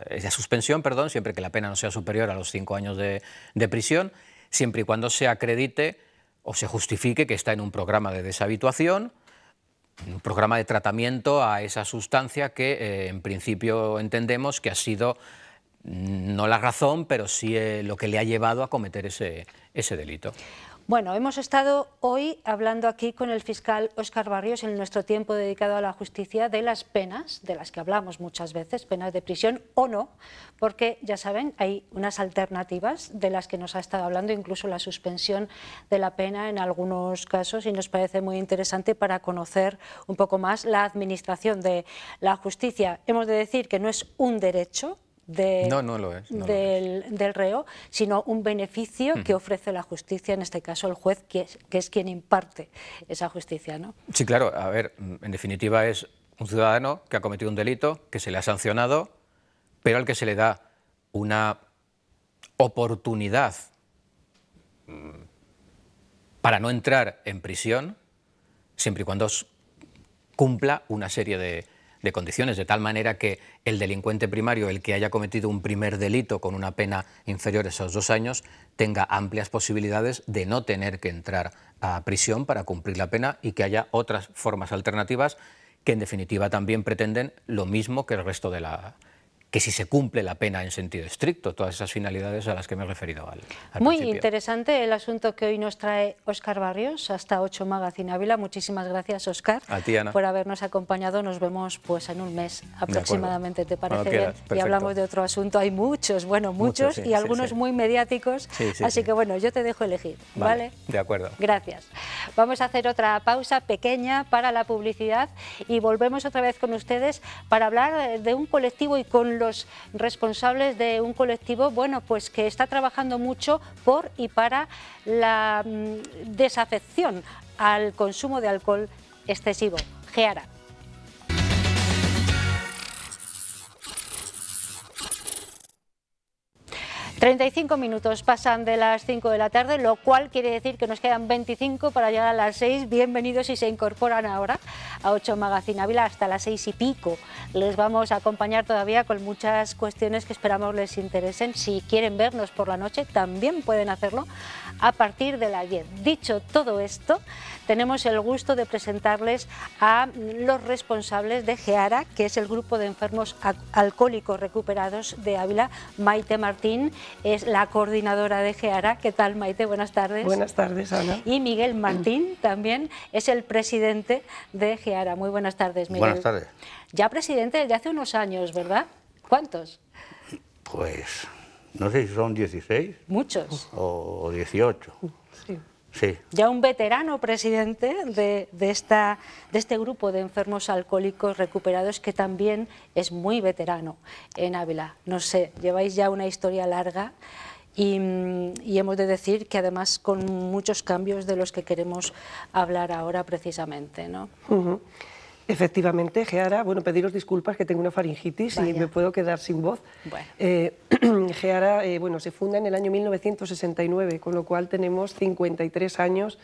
S4: esa suspensión, perdón, siempre que la pena no sea superior a los 5 años de prisión, siempre y cuando se acredite o se justifique que está en un programa de deshabituación, un programa de tratamiento a esa sustancia que en principio entendemos que ha sido no la razón, pero sí lo que le ha llevado a cometer ese delito.
S1: Bueno, hemos estado hoy hablando aquí con el fiscal Óscar Barrios en nuestro tiempo dedicado a la justicia de las penas, de las que hablamos muchas veces, penas de prisión o no, porque ya saben, hay unas alternativas de las que nos ha estado hablando, incluso la suspensión de la pena en algunos casos, y nos parece muy interesante para conocer un poco más la administración de la justicia. Hemos de decir que no es un derecho del reo, sino un beneficio que ofrece la justicia, en este caso el juez, que es quien imparte esa justicia, ¿no?
S4: Sí, claro, a ver, en definitiva es un ciudadano que ha cometido un delito, que se le ha sancionado, pero al que se le da una oportunidad para no entrar en prisión, siempre y cuando cumpla una serie de condiciones, de tal manera que el delincuente primario, el que haya cometido un primer delito con una pena inferior a esos 2 años, tenga amplias posibilidades de no tener que entrar a prisión para cumplir la pena y que haya otras formas alternativas que en definitiva también pretenden lo mismo que el resto de que si se cumple la pena en sentido estricto, todas esas finalidades a las que me he referido al
S1: Muy
S4: principio.
S1: interesante el asunto que hoy nos trae Óscar Barrios, hasta 8 Magazine Ávila. Muchísimas gracias, Óscar, por habernos acompañado. Nos vemos pues en un mes aproximadamente, ¿te parece bien? Y hablamos de otro asunto. Hay muchos, bueno, muchos sí, y algunos muy mediáticos, así que bueno, yo te dejo elegir, ¿vale?
S4: De acuerdo.
S1: Gracias. Vamos a hacer otra pausa pequeña para la publicidad y volvemos otra vez con ustedes para hablar de un colectivo y con los responsables de un colectivo, bueno, pues que está trabajando mucho por y para la desafección al consumo de alcohol excesivo. Geara. 35 minutos pasan de las 5 de la tarde, lo cual quiere decir que nos quedan 25 para llegar a las 6. Bienvenidos si se incorporan ahora a 8 Magazine Ávila hasta las 6 y pico. Les vamos a acompañar todavía con muchas cuestiones que esperamos les interesen. Si quieren vernos por la noche, también pueden hacerlo a partir de las 10. Dicho todo esto, tenemos el gusto de presentarles a los responsables de Geara, que es el grupo de enfermos alcohólicos recuperados de Ávila. Maite Martín es la coordinadora de Geara. ¿Qué tal, Maite? Buenas tardes.
S5: Buenas tardes, Ana.
S1: Y Miguel Martín también es el presidente de Geara. Muy buenas tardes, Miguel.
S6: Buenas tardes.
S1: Ya presidente desde hace unos años, ¿verdad? ¿Cuántos?
S6: Pues no sé si son 16.
S1: Muchos.
S6: O 18.
S5: Sí.
S6: Sí.
S1: Ya un veterano presidente de este grupo de enfermos alcohólicos recuperados, que también es muy veterano en Ávila. No sé, lleváis ya una historia larga y hemos de decir que además con muchos cambios de los que queremos hablar ahora precisamente, ¿no?
S5: Efectivamente, Geara, bueno, pediros disculpas que tengo una faringitis y me puedo quedar sin voz. Bueno. Geara, bueno, se funda en el año 1969, con lo cual tenemos 53 años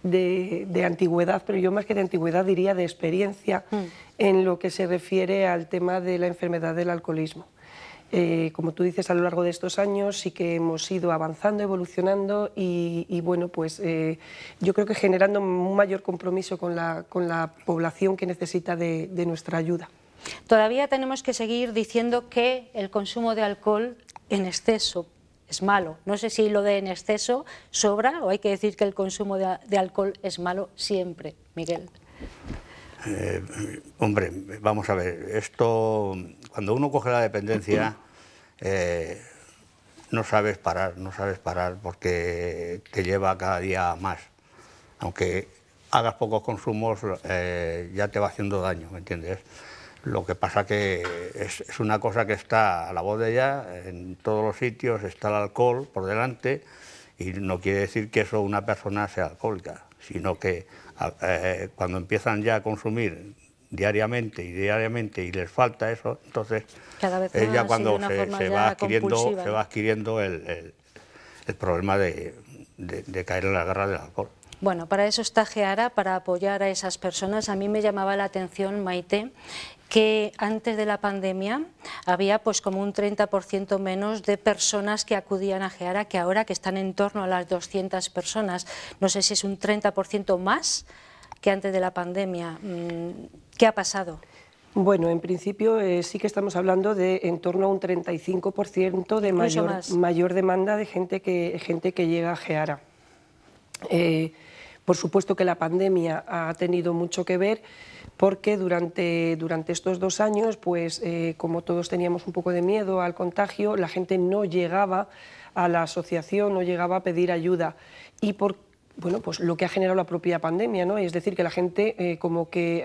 S5: de antigüedad, pero yo más que de antigüedad diría de experiencia en lo que se refiere al tema de la enfermedad del alcoholismo. Como tú dices, a lo largo de estos años sí que hemos ido avanzando, evolucionando y bueno, pues yo creo que generando un mayor compromiso con la población que necesita de nuestra ayuda.
S1: Todavía tenemos que seguir diciendo que el consumo de alcohol en exceso es malo. No sé si lo de en exceso sobra o hay que decir que el consumo de alcohol es malo siempre, Miguel.
S6: Hombre, vamos a ver, esto, cuando uno coge la dependencia, no sabes parar porque te lleva cada día más. Aunque hagas pocos consumos, ya te va haciendo daño, ¿me entiendes? Lo que pasa que es una cosa que está a la voz de ella, en todos los sitios está el alcohol por delante, y no quiere decir que eso una persona sea alcohólica, sino que cuando empiezan ya a consumir diariamente y les falta eso, entonces es ya cuando se va adquiriendo el problema de de caer en las garras del alcohol.
S1: Bueno, para eso está Geara, para apoyar a esas personas. A mí me llamaba la atención, Maite, que antes de la pandemia había pues como un 30% menos de personas que acudían a Geara que ahora, que están en torno a las 200 personas. No sé si es un 30% más que antes de la pandemia. ¿Qué ha pasado?
S5: Bueno, en principio sí que estamos hablando de en torno a un 35% de mayor demanda de gente que llega a Geara. Por supuesto que la pandemia ha tenido mucho que ver, porque durante estos 2 años, pues como todos teníamos un poco de miedo al contagio, la gente no llegaba a la asociación, no llegaba a pedir ayuda, y bueno, pues lo que ha generado la propia pandemia, ¿no? Es decir, que la gente como que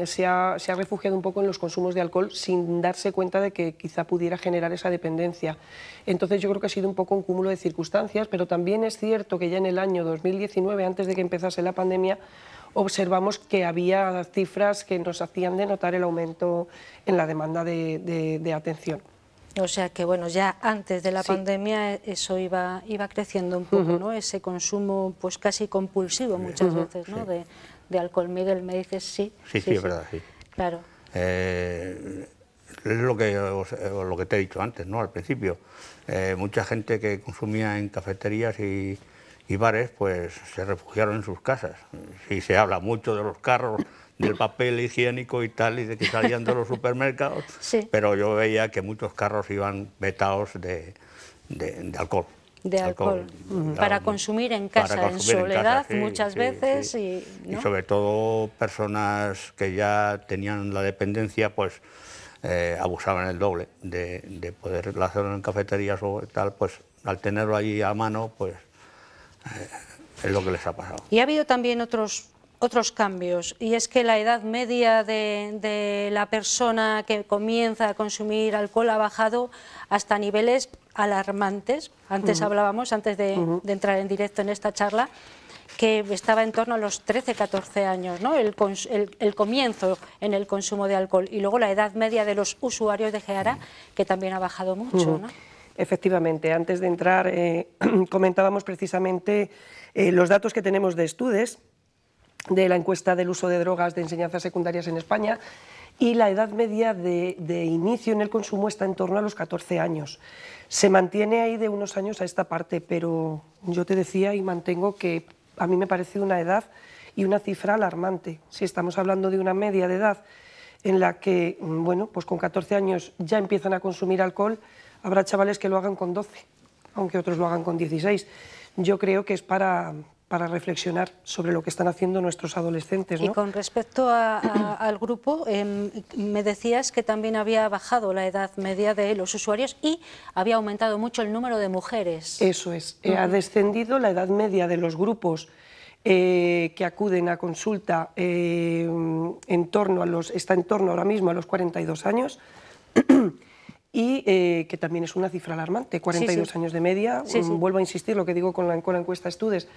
S5: se ha refugiado un poco en los consumos de alcohol sin darse cuenta de que quizá pudiera generar esa dependencia. Entonces yo creo que ha sido un poco un cúmulo de circunstancias, pero también es cierto que ya en el año 2019, antes de que empezase la pandemia, observamos que había cifras que nos hacían denotar el aumento en la demanda de atención.
S1: O sea que bueno, ya antes de la pandemia eso iba creciendo un poco, ¿no? Ese consumo pues casi compulsivo muchas veces, ¿no? De alcohol. Miguel, me dices sí.
S6: Sí, es verdad, sí.
S1: Claro.
S6: Es lo que te he dicho antes, ¿no? Al principio. Mucha gente que consumía en cafeterías y bares, pues se refugiaron en sus casas. Sí, se habla mucho de los carros, del papel higiénico y tal, y de que salían de los supermercados,
S1: sí.
S6: Pero yo veía que muchos carros iban vetados de alcohol.
S1: De alcohol. Para consumir en casa, en soledad, sí, muchas veces.
S6: Sí.
S1: ¿No?
S6: Y sobre todo personas que ya tenían la dependencia, pues abusaban el doble de poder hacerlo en cafeterías o tal, pues al tenerlo allí a mano, pues es lo que les ha pasado.
S1: Y ha habido también otros cambios, y es que la edad media de la persona que comienza a consumir alcohol ha bajado hasta niveles alarmantes. Antes hablábamos, antes de entrar en directo en esta charla, que estaba en torno a los 13-14 años, ¿no? El comienzo en el consumo de alcohol, y luego la edad media de los usuarios de Geara, que también ha bajado mucho, ¿no?
S5: Efectivamente, antes de entrar comentábamos precisamente los datos que tenemos de Estudes, de la encuesta del uso de drogas de enseñanzas secundarias en España, y la edad media de inicio en el consumo está en torno a los 14 años. Se mantiene ahí de unos años a esta parte, pero yo te decía y mantengo que a mí me parece una edad y una cifra alarmante. Si estamos hablando de una media de edad en la que, bueno, pues con 14 años ya empiezan a consumir alcohol, habrá chavales que lo hagan con 12, aunque otros lo hagan con 16. Yo creo que es para reflexionar sobre lo que están haciendo nuestros adolescentes, ¿no?
S1: Y con respecto al grupo, me decías que también había bajado la edad media de los usuarios y había aumentado mucho el número de mujeres.
S5: Eso es, ha descendido la edad media de los grupos que acuden a consulta, está en torno ahora mismo a los 42 años, y que también es una cifra alarmante, 42 años de media, vuelvo a insistir lo que digo con la encuesta Estudes.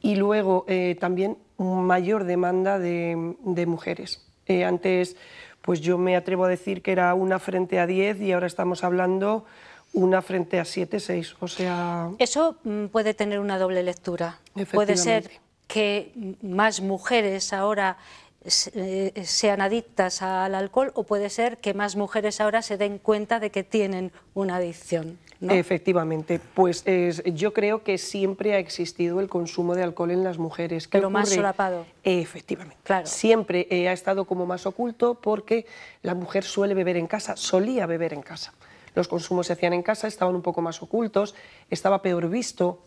S5: Y luego también mayor demanda de mujeres. Antes, pues yo me atrevo a decir que era 1 frente a 10 y ahora estamos hablando 1 frente a 7, 6, o sea...
S1: Eso puede tener una doble lectura. Puede ser que más mujeres ahora sean adictas al alcohol, o puede ser que más mujeres ahora se den cuenta de que tienen una adicción, ¿no?
S5: Efectivamente, pues yo creo que siempre ha existido el consumo de alcohol en las mujeres.
S1: Pero más solapado.
S5: Efectivamente,
S1: claro.
S5: Siempre ha estado como más oculto, porque la mujer suele beber en casa, solía beber en casa. Los consumos se hacían en casa, estaban un poco más ocultos, estaba peor visto,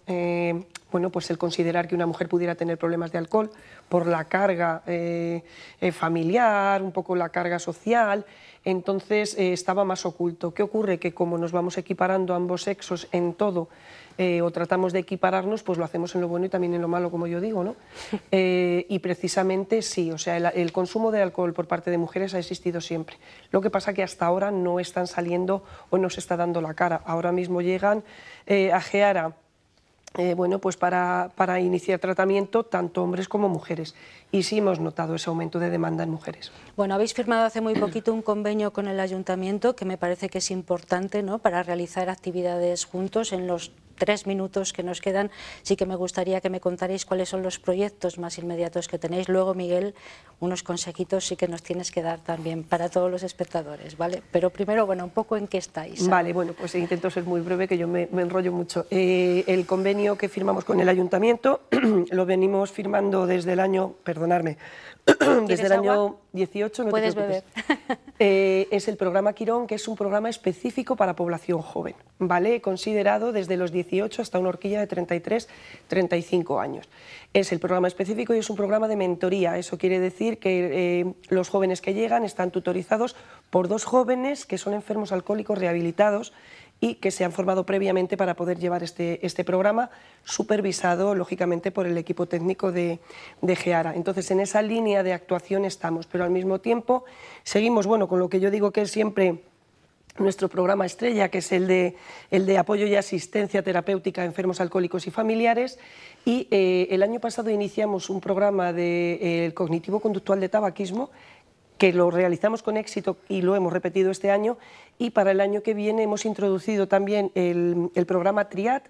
S5: bueno, pues el considerar que una mujer pudiera tener problemas de alcohol por la carga familiar, un poco la carga social. Entonces estaba más oculto. ¿Qué ocurre? Que como nos vamos equiparando ambos sexos en todo, o tratamos de equipararnos, pues lo hacemos en lo bueno y también en lo malo, como yo digo, ¿no? Y precisamente sí, o sea, el consumo de alcohol por parte de mujeres ha existido siempre. Lo que pasa que hasta ahora no están saliendo o no se está dando la cara. Ahora mismo llegan a Geara, bueno, pues para iniciar tratamiento tanto hombres como mujeres, y sí hemos notado ese aumento de demanda en mujeres.
S1: Bueno, habéis firmado hace muy poquito un convenio con el Ayuntamiento que me parece que es importante, ¿no?, para realizar actividades juntos en los 3 minutos que nos quedan, sí que me gustaría que me contarais cuáles son los proyectos más inmediatos que tenéis. Luego, Miguel, unos consejitos sí que nos tienes que dar también para todos los espectadores, ¿vale? Pero primero, bueno, un poco en qué estáis.
S5: Vale, bueno, pues intento ser muy breve, que yo me enrollo mucho. El convenio que firmamos con el Ayuntamiento lo venimos firmando desde el año, perdonadme, desde el año 18, no
S1: puedes
S5: te preocupes.
S1: Beber.
S5: Es el programa Quirón, que es un programa específico para población joven, ¿vale? Considerado desde los 18 hasta una horquilla de 33-35 años. Es el programa específico y es un programa de mentoría. Eso quiere decir que los jóvenes que llegan están tutorizados por 2 jóvenes que son enfermos alcohólicos rehabilitados y que se han formado previamente para poder llevar este programa, supervisado, lógicamente, por el equipo técnico de GEARA. Entonces, en esa línea de actuación estamos, pero al mismo tiempo seguimos, bueno, con lo que yo digo que es siempre nuestro programa estrella, que es el de apoyo y asistencia terapéutica a enfermos alcohólicos y familiares, y el año pasado iniciamos un programa de cognitivo-conductual de tabaquismo, que lo realizamos con éxito y lo hemos repetido este año, y para el año que viene hemos introducido también el programa TRIAD,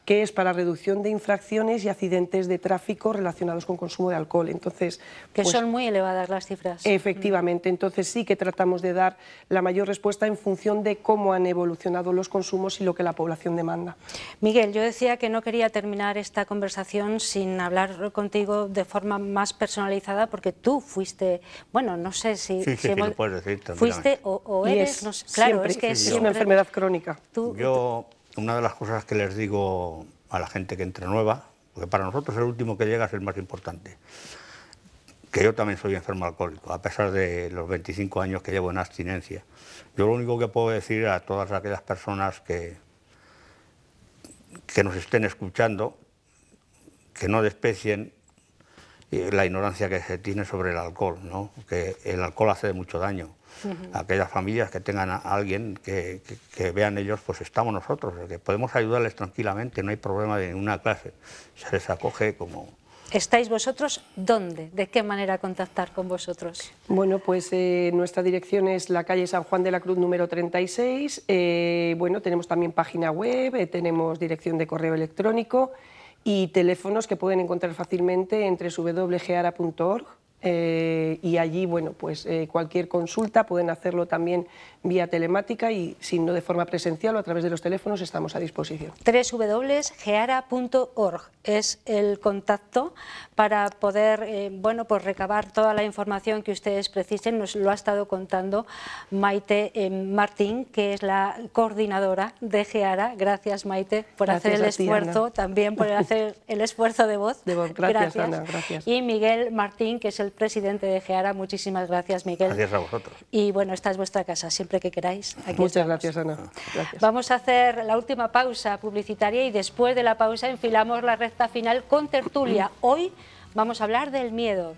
S5: que es para reducción de infracciones y accidentes de tráfico relacionados con consumo de alcohol. Entonces,
S1: que pues, son muy elevadas las cifras.
S5: Efectivamente, entonces sí que tratamos de dar la mayor respuesta en función de cómo han evolucionado los consumos y lo que la población demanda.
S1: Miguel, yo decía que no quería terminar esta conversación sin hablar contigo de forma más personalizada, porque tú fuiste, bueno, no sé si...
S6: Sí,
S1: si
S6: lo puedes decir,
S1: fuiste o eres, no sé, claro, es que
S5: es una enfermedad crónica.
S6: Una de las cosas que les digo a la gente que entra nueva, porque para nosotros el último que llega es el más importante, que yo también soy enfermo alcohólico, a pesar de los 25 años que llevo en abstinencia. Yo lo único que puedo decir a todas aquellas personas que nos estén escuchando, que no desprecien la ignorancia que se tiene sobre el alcohol, ¿no? Que el alcohol hace mucho daño. Aquellas familias que tengan a alguien que vean ellos, pues estamos nosotros, que podemos ayudarles tranquilamente, no hay problema de ninguna clase, se les acoge como...
S1: ¿Estáis vosotros dónde? ¿De qué manera contactar con vosotros?
S5: Bueno, pues nuestra dirección es la calle San Juan de la Cruz número 36, bueno, tenemos también página web, tenemos dirección de correo electrónico y teléfonos que pueden encontrar fácilmente en www.geara.org. Y allí, bueno, pues cualquier consulta pueden hacerlo también vía telemática y si no de forma presencial o a través de los teléfonos estamos a disposición.
S1: www.geara.org es el contacto para poder bueno, pues recabar toda la información que ustedes precisen. Nos lo ha estado contando Maite Martín, que es la coordinadora de GEARA. Gracias, Maite, por hacer el esfuerzo, también por hacer el esfuerzo de voz.
S5: Gracias, Ana, gracias.
S1: Y Miguel Martín, que es el presidente de GEARA. Muchísimas gracias, Miguel.
S6: Gracias a vosotros.
S1: Y bueno, esta es vuestra casa, siempre que queráis. Aquí
S5: Muchas
S1: estamos.
S5: gracias, Ana. Gracias.
S1: Vamos a hacer la última pausa publicitaria y después de la pausa enfilamos la recta final con tertulia. Hoy vamos a hablar del miedo.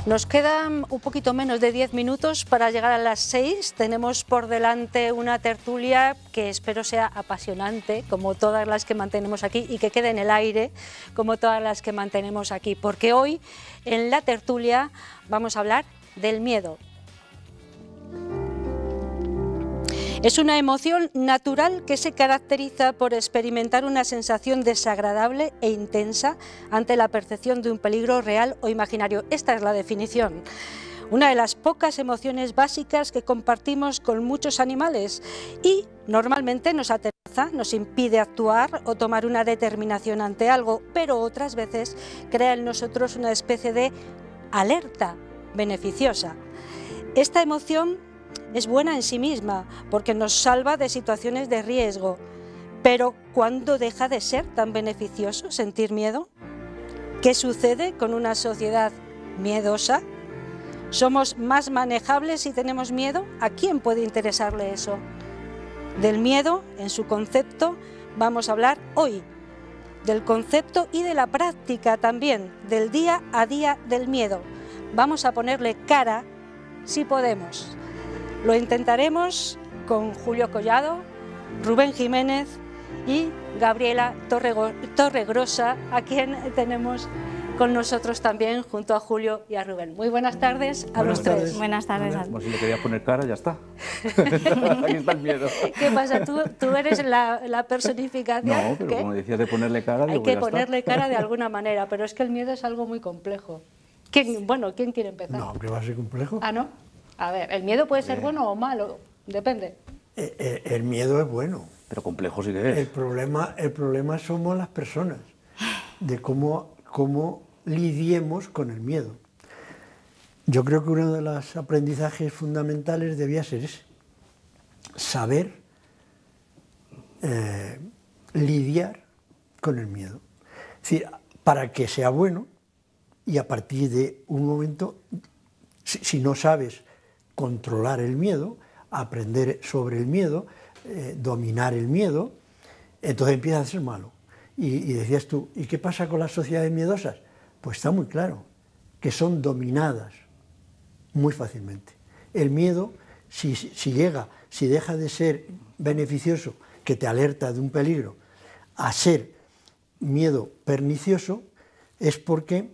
S1: Nos quedan un poquito menos de 10 minutos para llegar a las 6. Tenemos por delante una tertulia que espero sea apasionante, como todas las que mantenemos aquí, y que quede en el aire, como todas las que mantenemos aquí, porque hoy en la tertulia vamos a hablar del miedo. Es una emoción natural que se caracteriza por experimentar una sensación desagradable e intensa ante la percepción de un peligro real o imaginario. Esta es la definición. Una de las pocas emociones básicas que compartimos con muchos animales y normalmente nos aterriza, nos impide actuar o tomar una determinación ante algo, pero otras veces crea en nosotros una especie de alerta beneficiosa. Esta emoción es buena en sí misma porque nos salva de situaciones de riesgo, pero ¿cuándo deja de ser tan beneficioso sentir miedo? ¿Qué sucede con una sociedad miedosa? ¿Somos más manejables si tenemos miedo? ¿A quién puede interesarle eso? Del miedo, en su concepto, vamos a hablar hoy. Del concepto y de la práctica también, del día a día del miedo. Vamos a ponerle cara si podemos. Lo intentaremos con Julio Collado, Rubén Jiménez y Gabriela Torregrosa, a quien tenemos con nosotros también, junto a Julio y a Rubén. Muy buenas tardes a los tres.
S7: Buenas tardes.
S8: Como si le quería poner cara, ya está. Ahí está el miedo.
S1: ¿Qué pasa? ¿Tú eres la personificación?
S8: No, pero como decías de ponerle cara,
S1: hay que ponerle cara de alguna manera, pero es que el miedo es algo muy complejo. ¿Quién quiere empezar?
S9: No, que va a ser complejo.
S1: Ah, ¿no? A ver, el miedo puede ser bueno o malo, depende.
S9: El miedo es bueno.
S8: Pero complejo sí que es.
S9: El problema somos las personas, de cómo lidiemos con el miedo. Yo creo que uno de los aprendizajes fundamentales debía ser ese, saber lidiar con el miedo. Es decir, para que sea bueno, y a partir de un momento, si no sabes controlar el miedo, aprender sobre el miedo, dominar el miedo, entonces empieza a ser malo. Y decías tú, ¿y qué pasa con las sociedades miedosas? Pues está muy claro, que son dominadas muy fácilmente. El miedo, si deja de ser beneficioso, que te alerta de un peligro, a ser miedo pernicioso, es porque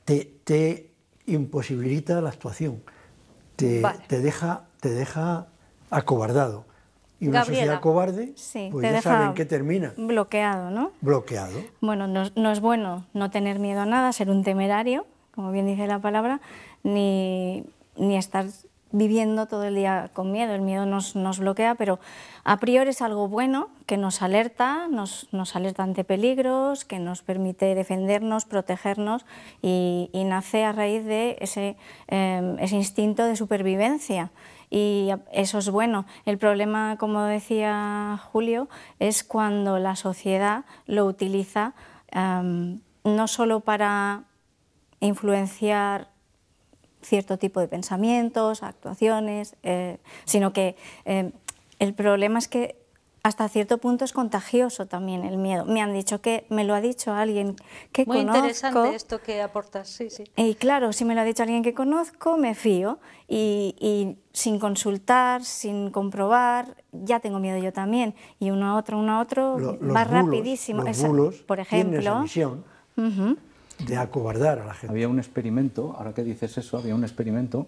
S9: te imposibilita la actuación, te deja acobardado. Y una sociedad cobarde,
S7: sí,
S9: pues ya saben que termina.
S7: Bloqueado, ¿no?
S9: Bloqueado.
S7: Bueno, no es bueno no tener miedo a nada, ser un temerario, como bien dice la palabra, ni estar viviendo todo el día con miedo. El miedo nos bloquea, pero a priori es algo bueno, que nos alerta, nos alerta ante peligros, que nos permite defendernos, protegernos, y nace a raíz de ese instinto de supervivencia. Y eso es bueno. El problema, como decía Julio, es cuando la sociedad lo utiliza no solo para influenciar cierto tipo de pensamientos, actuaciones, sino que el problema es que hasta cierto punto es contagioso también el miedo. Me han dicho que, me lo ha dicho alguien que conozco.
S1: Muy interesante esto que aportas, sí, sí.
S7: Y claro, si me lo ha dicho alguien que conozco, me fío, y sin consultar, sin comprobar, ya tengo miedo yo también. Y uno a otro va rapidísimo.
S9: Los bulos
S7: por ejemplo,
S9: tienen esa misión de acobardar a la gente.
S8: Había un experimento, ahora que dices eso, había un experimento,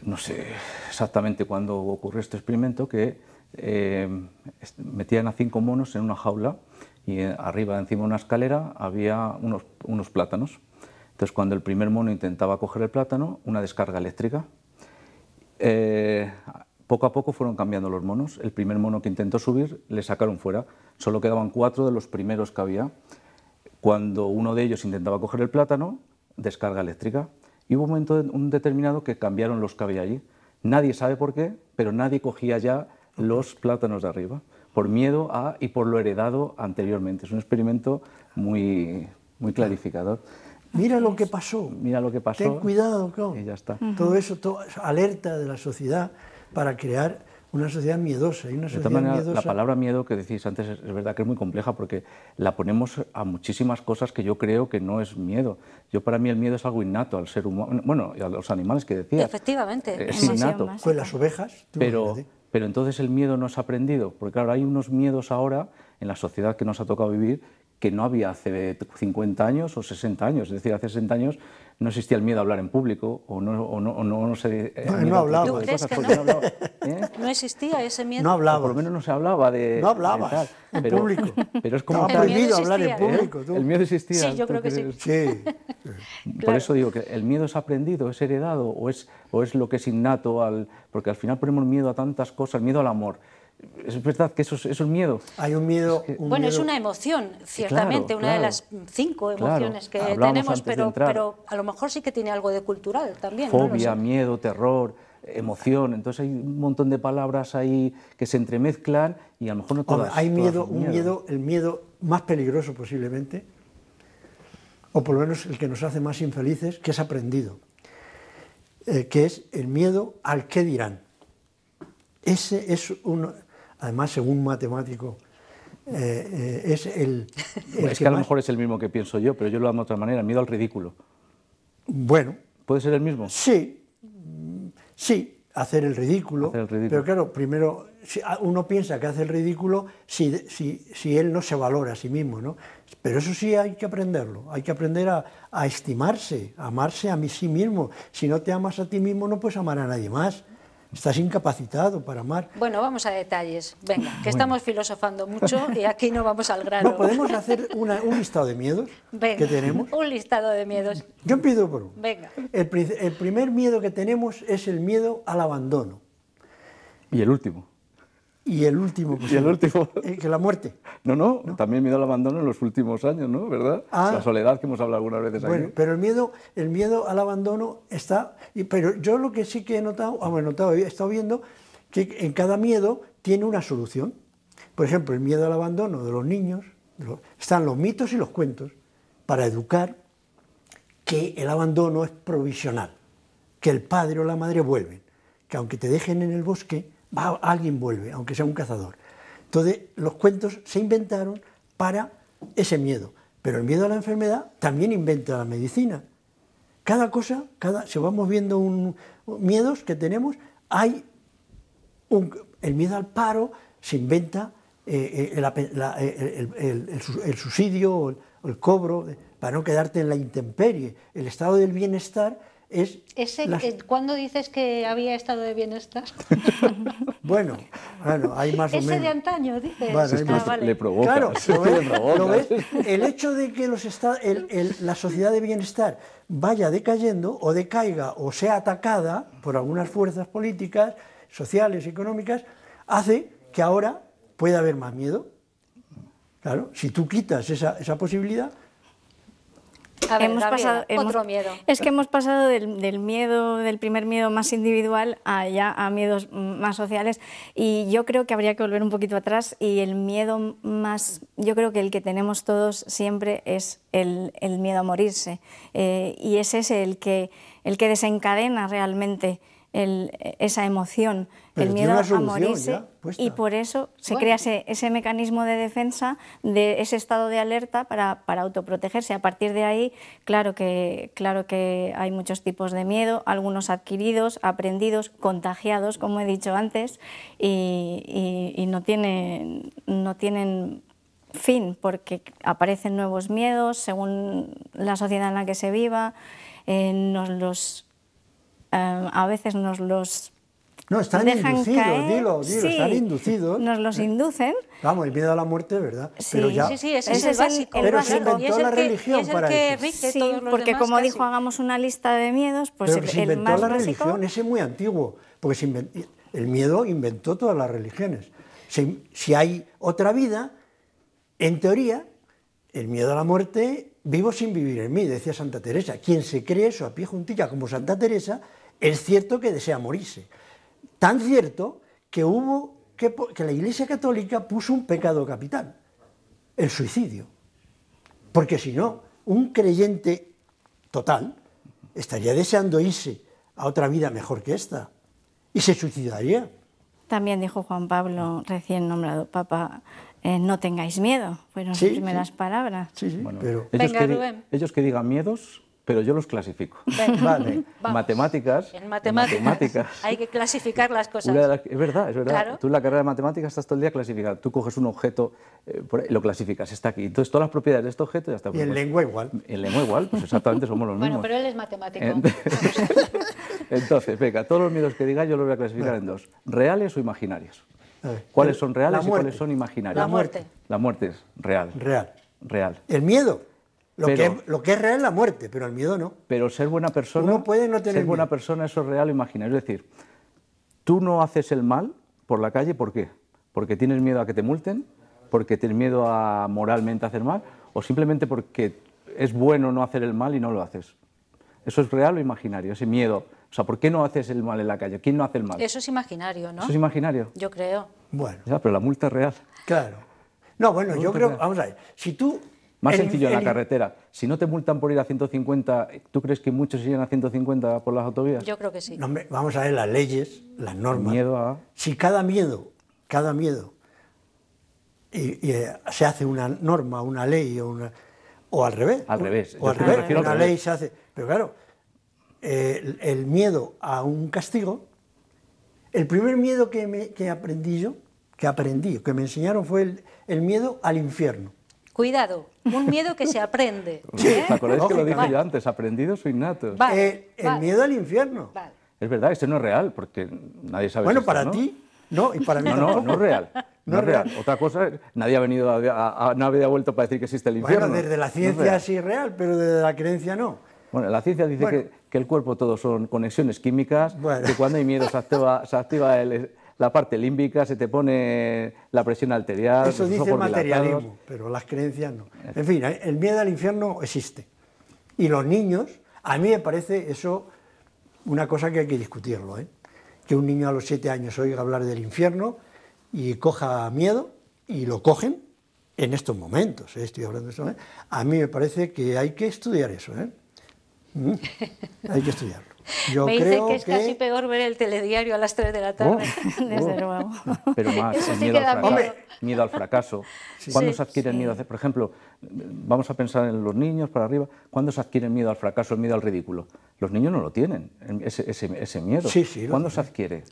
S8: no sé exactamente cuándo ocurrió este experimento, que metían a 5 monos en una jaula y arriba, encima de una escalera, había unos plátanos. Entonces, cuando el primer mono intentaba coger el plátano, una descarga eléctrica. Poco a poco fueron cambiando los monos. El primer mono que intentó subir le sacaron fuera. Solo quedaban 4 de los primeros que había. Cuando uno de ellos intentaba coger el plátano, descarga eléctrica. Y hubo un momento determinado que cambiaron los que había allí. Nadie sabe por qué, pero nadie cogía ya los plátanos de arriba, por miedo y por lo heredado anteriormente. Es un experimento muy clarificador.
S9: Mira lo que pasó.
S8: Mira lo que pasó.
S9: Ten cuidado, claro.
S8: Y ya está.
S9: Todo eso alerta de la sociedad para crear una sociedad miedosa. Y una sociedad
S8: de todas maneras,
S9: miedosa...
S8: la palabra miedo que decís antes es verdad que es muy compleja, porque la ponemos a muchísimas cosas que yo creo que no es miedo. Para mí el miedo es algo innato al ser humano, bueno, y a los animales que decías.
S1: Efectivamente.
S8: Es innato.
S9: Con las ovejas.
S8: Pero entonces el miedo no es aprendido, porque claro, hay unos miedos ahora en la sociedad que nos ha tocado vivir que no había hace 50 años o 60 años. Es decir, hace 60 años no existía el miedo a hablar en público, no se...
S9: No hablaba.
S1: ¿Tú crees que no existía ese miedo?
S9: No hablaba.
S8: Por lo menos no se hablaba de...
S9: No hablabas en público.
S8: Pero es como...
S9: Estaba prohibido hablar en público.
S8: El miedo existía.
S1: Sí, yo creo que sí.
S9: Sí.
S8: Por eso digo que el miedo es aprendido, es heredado, o es lo que es innato, porque al final ponemos miedo a tantas cosas, miedo al amor. ¿Es verdad que eso es miedo?
S9: Hay un miedo...
S1: Bueno, es una emoción, ciertamente, una de las 5 emociones que tenemos, pero a lo mejor sí que tiene algo de cultural también.
S8: Fobia, miedo, terror, emoción. Entonces hay un montón de palabras ahí que se entremezclan y a lo mejor no todas.
S9: Hay miedo, el miedo más peligroso posiblemente, o por lo menos el que nos hace más infelices, que es aprendido, que es el miedo al qué dirán. Ese es además, según un matemático, es
S8: es que a lo mejor es el mismo que pienso yo, pero yo lo llamo de otra manera, el miedo al ridículo.
S9: Bueno.
S8: ¿Puede ser el mismo?
S9: Sí, hacer el ridículo. Pero claro, primero uno piensa que hace el ridículo si él no se valora a sí mismo, ¿no? Pero eso sí hay que aprenderlo, hay que aprender a estimarse, a amarse a sí mismo. Si no te amas a ti mismo no puedes amar a nadie más, estás incapacitado para amar.
S1: Bueno, vamos a detalles, venga, que estamos filosofando mucho y aquí no vamos al grano.
S9: No, podemos hacer un listado de miedos que tenemos.
S1: Un listado de miedos.
S9: Yo empiezo por uno.
S1: Venga.
S9: El primer miedo que tenemos es el miedo al abandono.
S8: ¿Y el último?
S9: Y el último, pues,
S8: ¿Y el último?
S9: Que la muerte.
S8: No, también miedo al abandono en los últimos años, ¿no? ¿Verdad? La soledad que hemos hablado algunas veces aquí.
S9: Bueno, pero el miedo al abandono está... Pero yo lo que sí que he notado, he estado viendo que en cada miedo tiene una solución. Por ejemplo, el miedo al abandono de los niños, están los mitos y los cuentos para educar que el abandono es provisional, que el padre o la madre vuelven, que aunque te dejen en el bosque, alguien vuelve, aunque sea un cazador. Entonces, los cuentos se inventaron para ese miedo, pero el miedo a la enfermedad también inventa la medicina. Cada cosa, si vamos viendo miedos que tenemos, hay el miedo al paro, se inventa el subsidio o el cobro para no quedarte en la intemperie. El estado del bienestar es...
S1: ¿Cuándo dices que había estado de bienestar?
S9: Bueno, hay más o menos.
S1: Ese de antaño, dices.
S9: Bueno,
S1: vale.
S8: Le provoca.
S9: Claro, ¿lo ves? El hecho de que la sociedad de bienestar vaya decayendo o decaiga o sea atacada por algunas fuerzas políticas, sociales, económicas, hace que ahora pueda haber más miedo. Claro, si tú quitas esa posibilidad...
S1: Otro miedo.
S7: Es que hemos pasado del miedo, del primer miedo más individual a miedos más sociales, y yo creo que habría que volver un poquito atrás, y el miedo más, yo creo que el que tenemos todos siempre es el miedo a morirse, y es ese el que desencadena realmente esa emoción, el miedo a morirse, y por eso se crea ese mecanismo de defensa, de ese estado de alerta para autoprotegerse. A partir de ahí, claro que hay muchos tipos de miedo, algunos adquiridos, aprendidos, contagiados, como he dicho antes, y no tienen fin, porque aparecen nuevos miedos según la sociedad en la que se viva, a veces nos los
S9: dejan
S7: inducidos,
S9: caer, dilo, sí, están inducidos.
S7: Nos los inducen.
S9: Vamos, el miedo a la muerte, ¿verdad?
S7: Sí,
S9: pero ya,
S1: ese es el básico.
S9: Pero se inventó la religión para eso.
S7: Sí, porque como dijo, hagamos una lista de miedos, pues
S9: pero se inventó la religión, ese es muy antiguo, porque el miedo inventó todas las religiones. Si hay otra vida, en teoría, el miedo a la muerte, vivo sin vivir en mí, decía Santa Teresa. Quien se cree eso a pie juntilla como Santa Teresa, es cierto que desea morirse. Tan cierto que que la Iglesia Católica puso un pecado capital, el suicidio. Porque si no, un creyente total estaría deseando irse a otra vida mejor que esta y se suicidaría.
S7: También dijo Juan Pablo, recién nombrado Papa, no tengáis miedo, fueron sus primeras palabras.
S8: Sí, bueno, pero ellos que digan miedos, pero yo los clasifico.
S9: Vale.
S8: Matemáticas.
S1: En matemáticas hay que clasificar las cosas.
S8: Es verdad.
S1: Claro.
S8: Tú en la carrera de matemáticas estás todo el día clasificando. Tú coges un objeto, lo clasificas, está aquí. Entonces todas las propiedades de este objeto ya está.
S9: Y en lengua igual.
S8: En lengua igual, pues exactamente somos los mismos.
S1: Bueno, pero él es matemático.
S8: Entonces, venga, todos los miedos que diga yo los voy a clasificar en dos. ¿Reales o imaginarios? ¿Cuáles son reales y cuáles son imaginarios?
S1: La muerte.
S8: La muerte es real. Real.
S9: El miedo. Lo que es real es la muerte, pero el miedo no.
S8: Pero ser buena persona,
S9: uno puede no tener
S8: buena persona, eso es real o imaginario. Es decir, tú no haces el mal por la calle, ¿por qué? Porque tienes miedo a que te multen, porque tienes miedo a moralmente hacer mal, o simplemente porque es bueno no hacer el mal y no lo haces. Eso es real o imaginario, ese miedo. O sea, ¿por qué no haces el mal en la calle? ¿Quién no hace el mal?
S1: Eso es imaginario, ¿no?
S8: Eso es imaginario.
S1: Yo creo.
S9: Bueno.
S8: Ya, pero la multa es real.
S9: Claro. No, bueno, yo creo, vamos a ver, si tú...
S8: Más sencillo en la carretera. Si no te multan por ir a 150, ¿tú crees que muchos irían a 150 por las autovías?
S1: Yo creo que sí.
S9: No, vamos a ver las leyes, las normas.
S8: Miedo a...
S9: Si cada miedo, se hace una norma, una ley o al revés.
S8: Al revés.
S9: O al revés, una ley se hace... Pero claro, el miedo a un castigo El primer miedo que me enseñaron fue el miedo al infierno.
S1: Cuidado, un miedo que se aprende.
S8: ¿Os acordáis que lo dije yo antes? ¿Aprendidos o innatos?
S9: El miedo al infierno.
S1: Vale.
S8: Es verdad, este no es real, porque nadie sabe
S9: Bueno,
S8: si
S9: para
S8: ¿no?
S9: ti, no, y para mí
S8: no es real. No es real. Otra cosa, nadie ha vuelto para decir que existe el infierno.
S9: Bueno, desde la ciencia sí es real, pero desde la creencia no.
S8: Bueno, la ciencia dice que el cuerpo todo son conexiones químicas, que cuando hay miedo se activa la parte límbica, se te pone la presión arterial.
S9: Eso dice el materialismo, pero las creencias no. En fin, el miedo al infierno existe. Y los niños, a mí me parece eso una cosa que hay que discutirlo, ¿eh? Que un niño a los 7 años oiga hablar del infierno y coja miedo, y lo cogen en estos momentos, estoy hablando de estos momentos. A mí me parece que hay que estudiar eso, ¿eh? Hay que estudiarlo. Yo
S1: me
S9: creo
S1: dice que es casi peor ver el telediario a las 3 de la tarde.
S7: Desde luego.
S8: Pero más,
S1: Eso sí
S8: miedo al fracaso. ¿Cuándo se adquiere el miedo? Por ejemplo, vamos a pensar en los niños para arriba. ¿Cuándo se adquiere el miedo al fracaso, el miedo al ridículo? Los niños no lo tienen, ese miedo.
S9: Sí, sí.
S8: ¿Cuándo se adquiere?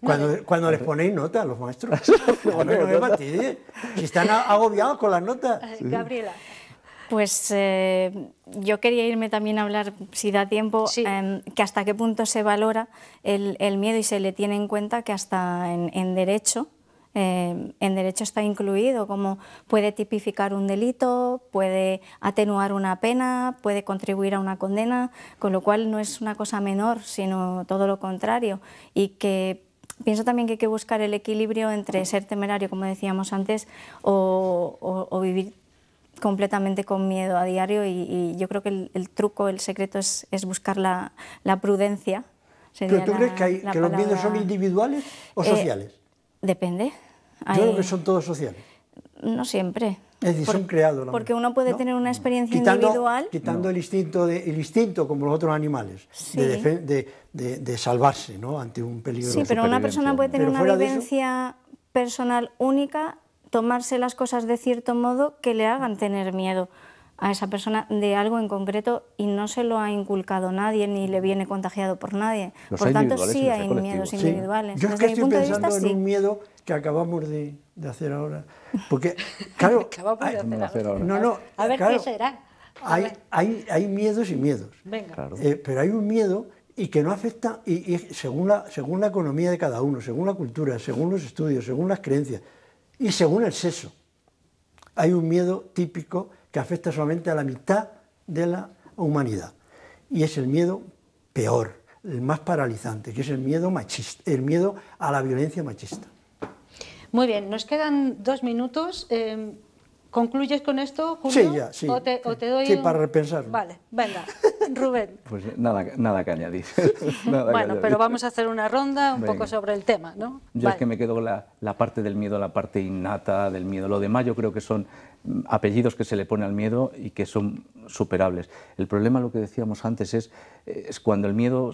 S9: Cuando les ponéis nota a los maestros. No me fastidies. Si están agobiados con las notas.
S1: Gabriela.
S7: Pues yo quería irme también a hablar, si da tiempo, que hasta qué punto se valora el miedo y se le tiene en cuenta que hasta en derecho está incluido, como puede tipificar un delito, puede atenuar una pena, puede contribuir a una condena, con lo cual no es una cosa menor, sino todo lo contrario. Y que pienso también que hay que buscar el equilibrio entre ser temerario, como decíamos antes, o vivir completamente con miedo a diario, y yo creo que el truco, el secreto es buscar la prudencia.
S9: ¿Pero tú crees que los miedos son individuales o sociales?
S7: Depende.
S9: Yo creo que son todos sociales.
S7: No siempre.
S9: Es decir, son creados.
S7: Porque uno puede tener una experiencia individual.
S9: Quitando el instinto como los otros animales,
S7: sí,
S9: de salvarse, ¿no?, ante un peligro.
S7: Sí, pero una persona puede tener una vivencia personal única, tomarse las cosas de cierto modo que le hagan tener miedo a esa persona de algo en concreto, y no se lo ha inculcado nadie ni le viene contagiado por nadie. Por tanto, sí hay miedos individuales.
S9: Yo es que estoy pensando en un miedo que acabamos de hacer ahora. Porque, claro,
S1: a ver qué será.
S9: Hay miedos y miedos.
S1: Venga.
S8: Claro.
S9: Pero hay un miedo y que no afecta, y según la economía de cada uno, según la cultura, según los estudios, según las creencias y según el sexo. Hay un miedo típico que afecta solamente a la mitad de la humanidad, y es el miedo peor, el más paralizante, que es el miedo machista, el miedo a la violencia machista.
S1: Muy bien, nos quedan 2 minutos. ¿Concluyes con esto, Julio?
S9: Sí, ya, sí.
S1: ¿O te doy
S9: para repensarlo.
S1: Vale, venga, Rubén.
S8: Pues nada que añadir.
S1: Bueno, pero vamos a hacer una ronda un poco sobre el tema, ¿no?
S8: Yo es que me quedo con la parte del miedo, la parte innata del miedo. Lo demás yo creo que son apellidos que se le pone al miedo y que son superables. El problema, lo que decíamos antes, es cuando el miedo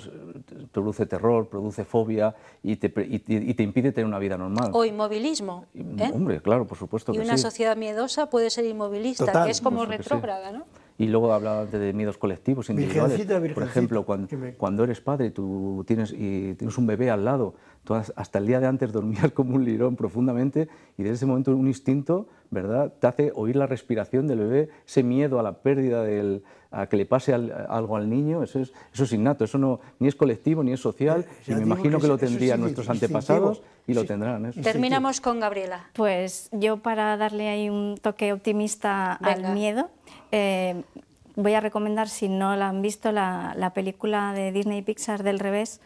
S8: produce terror, produce fobia y te impide tener una vida normal.
S1: O inmovilismo.
S8: Hombre, claro, por supuesto que sí.
S1: Y una sociedad miedosa puede ser inmovilista, que es como retrógrada, ¿no?
S8: Y luego hablaba antes de miedos colectivos, individuales. Por ejemplo, cuando eres padre y tú tienes un bebé al lado, tú hasta el día de antes dormías como un lirón profundamente, y desde ese momento un instinto, ¿verdad?, te hace oír la respiración del bebé, ese miedo a la pérdida, a que le pase algo al niño, eso es innato, eso no, ni es colectivo ni es social, y me imagino que lo tendrían nuestros antepasados y lo tendrán.
S1: Terminamos con Gabriela.
S7: Pues yo, para darle ahí un toque optimista al miedo, voy a recomendar, si no la han visto, la película de Disney y Pixar del revés,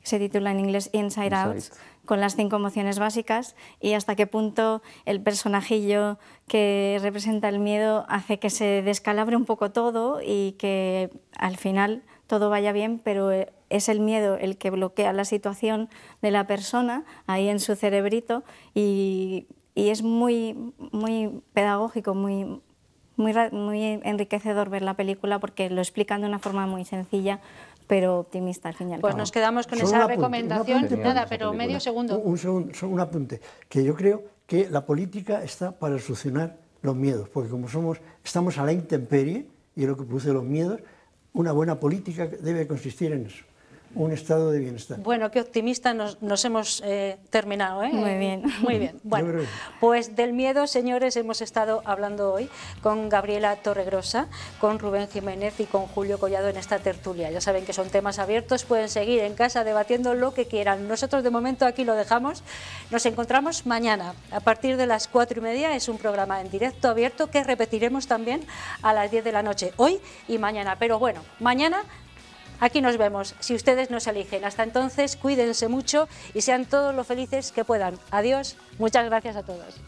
S7: que se titula en inglés Inside Out, con las 5 emociones básicas, y hasta qué punto el personajillo que representa el miedo hace que se descalabre un poco todo y que al final todo vaya bien, pero es el miedo el que bloquea la situación de la persona ahí en su cerebrito, y es muy, muy pedagógico, muy enriquecedor ver la película, porque lo explican de una forma muy sencilla, pero optimista al fin y al cabo.
S1: Pues nos quedamos con esa recomendación. Nada, pero medio segundo.
S9: Un apunte, que yo creo que la política está para solucionar los miedos, porque como estamos a la intemperie, y es lo que produce los miedos, una buena política debe consistir en eso, un estado de bienestar.
S1: Bueno, qué optimista nos hemos terminado, ¿eh?
S7: Muy bien.
S1: Muy bien. Bueno, pues del miedo, señores, hemos estado hablando hoy con Gabriela Torregrosa, con Rubén Jiménez y con Julio Collado en esta tertulia. Ya saben que son temas abiertos, pueden seguir en casa debatiendo lo que quieran. Nosotros de momento aquí lo dejamos. Nos encontramos mañana a partir de las 4:30. Es un programa en directo abierto que repetiremos también a las 10 de la noche, hoy y mañana. Pero bueno, mañana aquí nos vemos, si ustedes nos eligen. Hasta entonces, cuídense mucho y sean todos lo felices que puedan. Adiós, muchas gracias a todos.